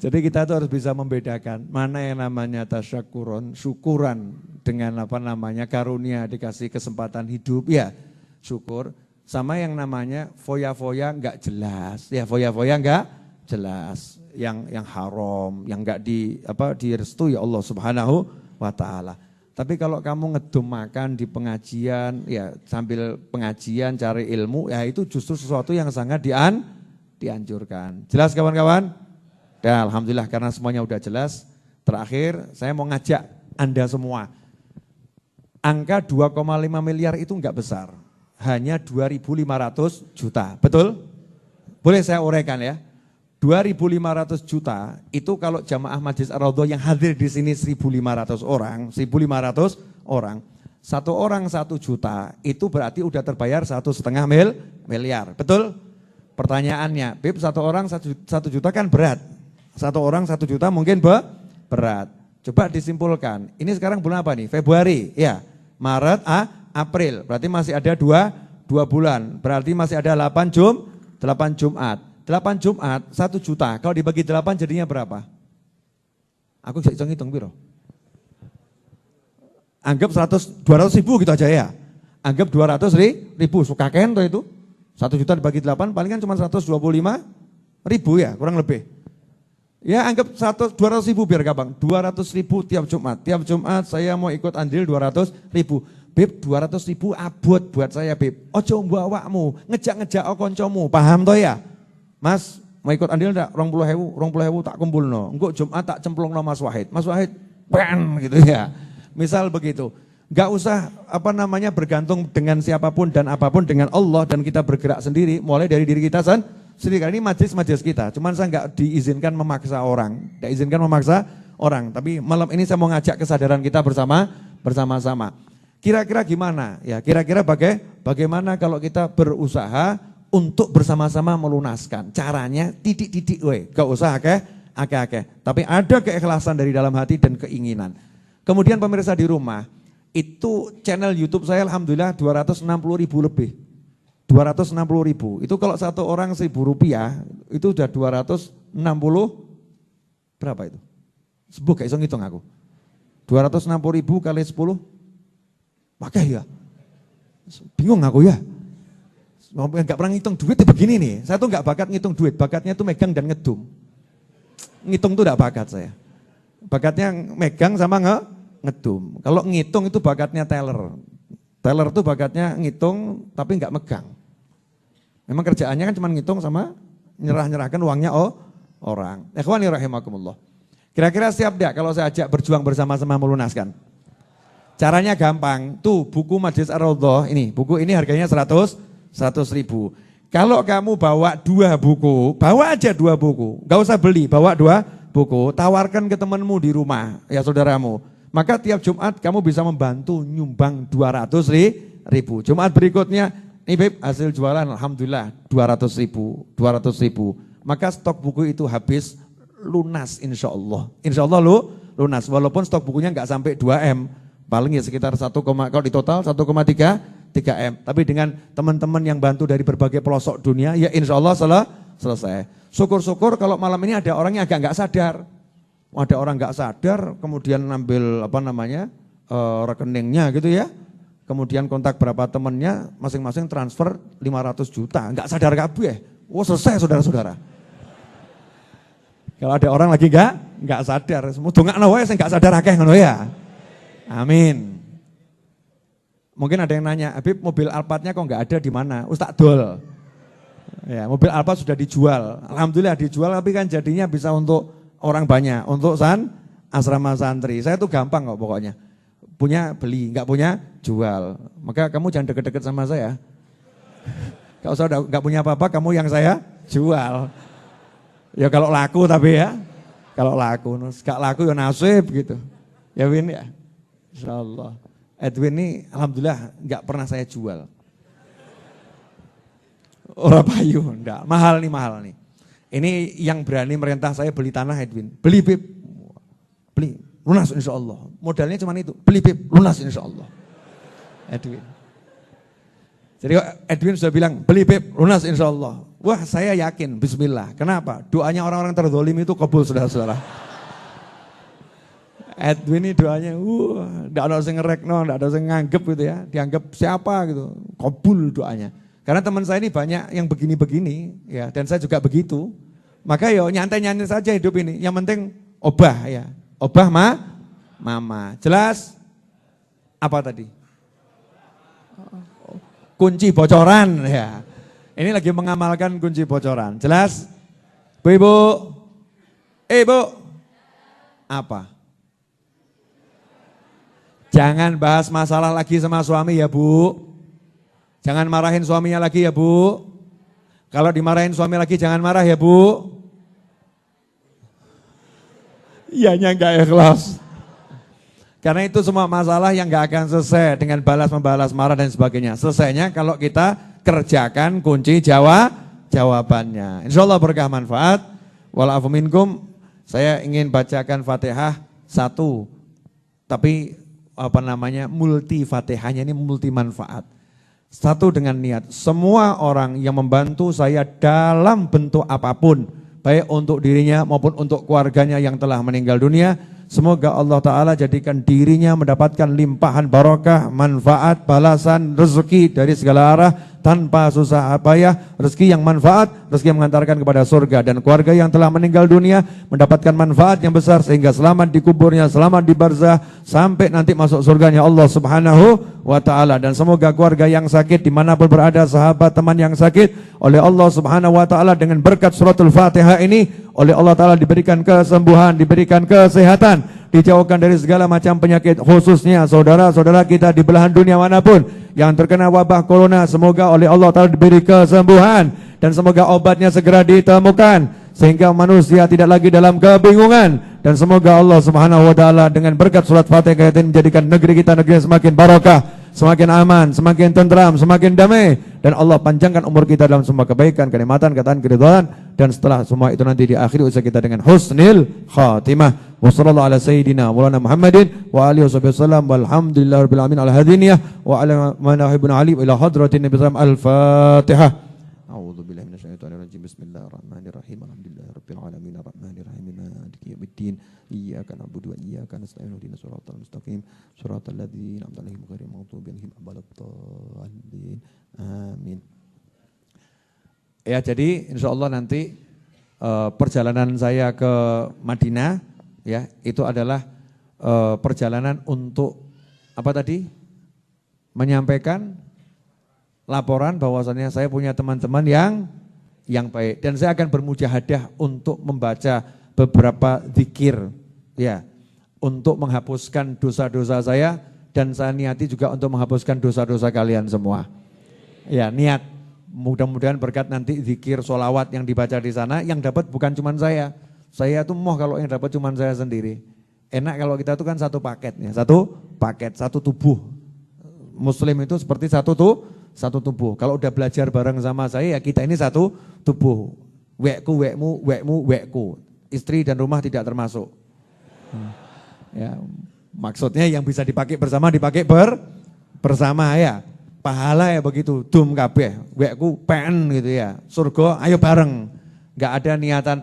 Jadi kita tuh harus bisa membedakan mana yang namanya tasyakuron, syukuran dengan karunia dikasih kesempatan hidup, ya syukur. Sama yang namanya foya-foya enggak jelas, ya foya-foya enggak jelas, yang haram, yang enggak direstui Allah Subhanahu wa taala. Tapi kalau kamu ngedum makan di pengajian, ya sambil pengajian cari ilmu, ya itu justru sesuatu yang sangat dianjurkan. Jelas kawan-kawan? Dan alhamdulillah karena semuanya udah jelas. Terakhir saya mau ngajak Anda semua. Angka 2,5 miliar itu enggak besar. Hanya 2.500 juta. Betul? Boleh saya uraikan ya? 2.500 juta itu kalau jamaah Majelis Ar-Raudhah yang hadir di sini 1.500 orang, 1.500 orang, satu orang 1 juta itu berarti udah terbayar 1,5 miliar, betul? Pertanyaannya, Bib, satu orang 1 juta kan berat, satu orang 1 juta mungkin berat. Coba disimpulkan, ini sekarang bulan apa nih? Februari, ya, Maret, April, berarti masih ada 2 bulan, berarti masih ada 8 Jumat. 8 Jumat, 1 juta, kalau dibagi 8 jadinya berapa? Aku bisa hitung-hitung biro. Anggap 200 ribu gitu aja ya. Anggap 200 ribu, suka kento itu. 1 juta dibagi 8 paling kan cuma 125 ribu ya, kurang lebih. Ya anggap 200 ribu biar gampang, 200 ribu tiap Jumat. Tiap Jumat saya mau ikut andil 200 ribu. Beb 200 ribu abot buat saya Beb. Ojo mbok awakmu, ngejak-ngejak koncomu, paham toh ya? Mas, mau ikut andil enggak? 20.000 tak kumpulno. Engko Jumat tak cemplungno Mas Wahid. Mas Wahid, pen gitu ya. Misal begitu. Enggak usah bergantung dengan siapapun dan apapun dengan Allah dan kita bergerak sendiri mulai dari diri kita sendiri. Ini majelis kita. Cuman saya enggak diizinkan memaksa orang. Enggak izinkan memaksa orang, tapi malam ini saya mau ngajak kesadaran kita bersama-sama. Kira-kira gimana? Ya, kira-kira bagaimana kalau kita berusaha untuk bersama-sama melunaskan. Caranya titik-titik gak usah akeh-akeh. Tapi ada keikhlasan dari dalam hati dan keinginan. Kemudian pemirsa di rumah, itu channel YouTube saya alhamdulillah 260 ribu lebih. 260 ribu. Itu kalau satu orang Rp1.000, itu udah 260, berapa itu? Sebuah gak iso ngitung aku. 260 ribu kali 10, pakai ya. Bingung aku ya. Enggak pernah ngitung duit begini nih. Saya tuh enggak bakat ngitung duit, bakatnya tuh megang dan ngedum. Ngitung tuh enggak bakat saya. Bakatnya megang sama ngedum. Kalau ngitung itu bakatnya teller. Teller tuh bakatnya ngitung tapi enggak megang. Memang kerjaannya kan cuma ngitung sama nyerahkan uangnya orang. Ikhwani rahimakumullah. Kira-kira siap enggak kalau saya ajak berjuang bersama-sama melunaskan? Caranya gampang. Tuh buku Majelis Ar-Raudhah ini, buku ini harganya 100 ribu. Kalau kamu bawa 2 buku, bawa aja 2 buku. Gak usah beli, bawa 2 buku. Tawarkan ke temanmu di rumah, ya saudaramu. Maka tiap Jumat kamu bisa membantu nyumbang 200 ribu. Jumat berikutnya, nih Beb, hasil jualan alhamdulillah 200 ribu. Maka stok buku itu habis lunas insya Allah. Insya Allah lunas, walaupun stok bukunya gak sampai 2M. Paling ya sekitar 1, kalau di total 1,3M. Tapi dengan teman-teman yang bantu dari berbagai pelosok dunia, ya insya Allah selesai. Syukur-syukur kalau malam ini ada orang yang agak nggak sadar. Ada orang nggak sadar, kemudian ngambil rekeningnya gitu ya. Kemudian kontak berapa temannya, masing-masing transfer 500 juta. Nggak sadar kabeh. Wah selesai saudara-saudara. Kalau ada orang lagi nggak sadar, semua dongakno wae sing nggak sadar akeh ngono ya. Amin. Mungkin ada yang nanya, Habib mobil Alphardnya kok nggak ada di mana? Ustaz dol. Ya, mobil Alphard sudah dijual. Alhamdulillah dijual, tapi kan jadinya bisa untuk orang banyak, untuk asrama santri. Saya tuh gampang kok pokoknya. Punya beli, nggak punya jual. Maka kamu jangan deket-deket sama saya. Kalau saya udah nggak punya apa-apa, kamu yang saya jual. Ya kalau laku tapi ya, kalau laku, nggak laku ya nasib gitu. Ya Win ya. Insyaallah. Edwin ini alhamdulillah nggak pernah saya jual. Ora payu, enggak. Mahal nih. Ini yang berani merintah saya beli tanah Edwin. Beli Bib. Beli, lunas insyaallah. Modalnya cuma itu. Beli Bib, lunas insyaallah. Edwin. Jadi Edwin sudah bilang, beli Bib, lunas insyaallah. Wah saya yakin, bismillah. Kenapa? Doanya orang-orang terzalim itu kabul saudara-saudara. Edwin ini doanya, enggak ada yang ngerekno, enggak ada yang nganggep gitu ya, dianggap siapa gitu, kabul doanya. Karena teman saya ini banyak yang begini-begini, ya, dan saya juga begitu. Maka yo nyantai-nyantai saja hidup ini, yang penting obah ya, obah mama, jelas? Apa tadi? Kunci bocoran ya. Ini lagi mengamalkan kunci bocoran. Jelas? Bu Ibu? Ibu? Apa? Jangan bahas masalah lagi sama suami ya Bu. Jangan marahin suaminya lagi ya Bu. Kalau dimarahin suami lagi jangan marah ya Bu. Iyanya enggak ikhlas. Karena itu semua masalah yang enggak akan selesai dengan balas-membalas marah dan sebagainya. Selesainya kalau kita kerjakan kunci jawabannya. Insyaallah berkah manfaat. Walafu minkum. Saya ingin bacakan Fatihah satu. Tapi multi Fatihahnya ini multi manfaat. Satu dengan niat. Semua orang yang membantu saya dalam bentuk apapun, baik untuk dirinya maupun untuk keluarganya yang telah meninggal dunia, semoga Allah Ta'ala jadikan dirinya mendapatkan limpahan barokah, manfaat, balasan, rezeki dari segala arah, tanpa susah payah, rezeki yang manfaat, rezeki yang mengantarkan kepada surga, dan keluarga yang telah meninggal dunia mendapatkan manfaat yang besar sehingga selamat di kuburnya, selamat di barzah, sampai nanti masuk surganya Allah Subhanahu wa Ta'ala. Dan semoga keluarga yang sakit dimanapun berada, sahabat teman yang sakit, oleh Allah Subhanahu wa Ta'ala dengan berkat suratul Fatihah ini, oleh Allah Ta'ala diberikan kesembuhan, diberikan kesehatan, dijauhkan dari segala macam penyakit, khususnya saudara-saudara kita di belahan dunia manapun yang terkena wabah corona, semoga oleh Allah Ta'ala diberi kesembuhan dan semoga obatnya segera ditemukan sehingga manusia tidak lagi dalam kebingungan, dan semoga Allah Subhanahu wa Ta'ala dengan berkat surat Fatihah ini menjadikan negeri kita negeri yang semakin barokah, semakin aman, semakin tentram, semakin damai, dan Allah panjangkan umur kita dalam semua kebaikan, kenikmatan, ketaan, keridhaan, dan setelah semua itu nanti diakhiri usaha kita dengan husnil khatimah. Wassallallahu ala sayyidina Maulana Muhammadin wa alihi wasallam walhamdulillahirabbil alamin al hadiniyah wa ala manahibun ali ila hadratin nabi sallam al-Fatihah. A'udzu billahi minasyaitonir rajim. Bismillahirrahmanirrahim. Alhamdulillahirabbil alamin arrahmanir rahim maliki yaumiddin. Iyyaka na'budu wa iyyaka nasta'in ihdinas siratal mustaqim siratal ladzina an'amta 'alaihim ghairil maghdubi 'alaihim waladdallin. Amin. Ya, jadi insyaallah nanti perjalanan saya ke Madinah ya, itu adalah perjalanan untuk apa tadi? Menyampaikan laporan bahwasannya saya punya teman-teman yang baik, dan saya akan bermujahadah untuk membaca beberapa zikir ya, untuk menghapuskan dosa-dosa saya, dan saya niati juga untuk menghapuskan dosa-dosa kalian semua. Ya, niat. Mudah-mudahan berkat nanti zikir sholawat yang dibaca di sana, yang dapat bukan cuma saya. Saya tuh kalau yang dapat cuma saya sendiri. Enak kalau kita tuh kan satu paketnya, satu paket, satu tubuh. Muslim itu seperti satu tubuh. Kalau udah belajar bareng sama saya, ya kita ini satu tubuh. Wekku, wekmu, wekmu, wekku. Istri dan rumah tidak termasuk. Ya, maksudnya yang bisa dipakai bersama dipakai bersama ya. Pahala ya begitu, dum kabeh, wekku pen gitu ya. Surga ayo bareng. Enggak ada niatan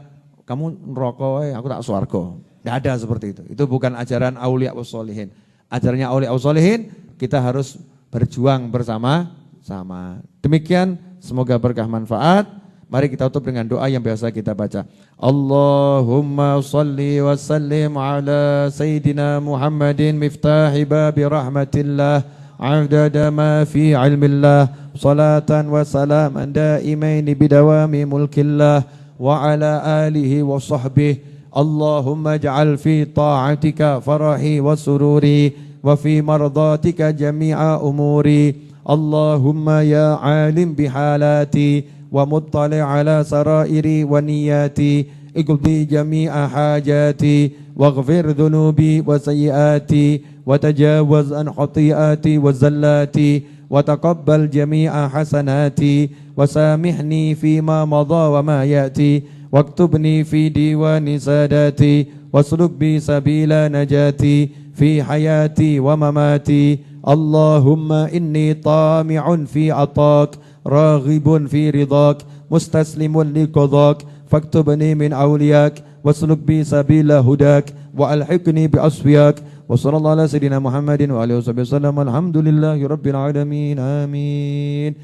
kamu neraka aku tak swarga. Enggak ada seperti itu. Itu bukan ajaran aulia wassolihin. Ajarannya aulia wassolihin, kita harus berjuang bersama-sama. Demikian, semoga berkah manfaat. Mari kita tutup dengan doa yang biasa kita baca. Allahumma salli wa sallim ala Sayyidina Muhammadin miftahi babi rahmatillah. عدد ما في علم الله صلاة وسلاما دائمين بدوام ملك الله وعلى آله وصحبه اللهم اجعل في طاعتك فرحي وسروري وفي مرضاتك جميع أموري اللهم يا عالم بحالاتي ومطلع على سرائري ونياتي اقضي جميع حاجاتي واغفر ذنوبي وسيئاتي وتجاوز عن خطيئاتي وزلاتي وتقبل جميع حسناتي وسامحني فيما مضى وما يأتي واكتبني في ديوان ساداتي واسلك بي سبيل نجاتي في حياتي ومماتي اللهم إني طامع في عطاك راغب في رضاك مستسلم لقضاك فاكتبني من أولياك واسلك بي سبيل هداك وألحقني بأصفياك وصلى الله على سيدنا محمد وعلى آله وسلم alhamdulillahi rabbil alamin amin.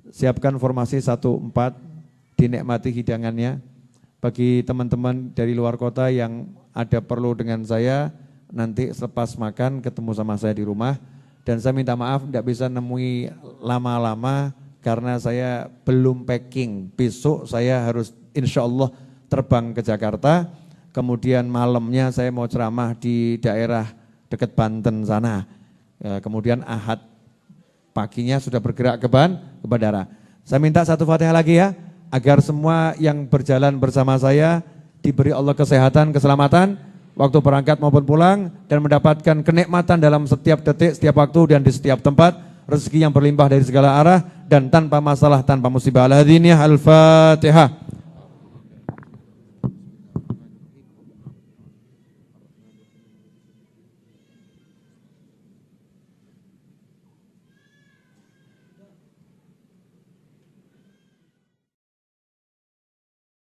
Siapkan formasi 1-4, dinikmati hidangannya. Bagi teman-teman dari luar kota yang ada perlu dengan saya, nanti selepas makan ketemu sama saya di rumah. Dan saya minta maaf tidak bisa nemui lama-lama karena saya belum packing. Besok saya harus insya Allah terbang ke Jakarta, kemudian malamnya saya mau ceramah di daerah dekat Banten sana. Kemudian Ahad paginya sudah bergerak ke bandara. Saya minta satu Fatihah lagi ya, agar semua yang berjalan bersama saya diberi Allah kesehatan, keselamatan, waktu berangkat maupun pulang, dan mendapatkan kenikmatan dalam setiap detik, setiap waktu, dan di setiap tempat, rezeki yang berlimpah dari segala arah, dan tanpa masalah, tanpa musibah. Al-Fatihah.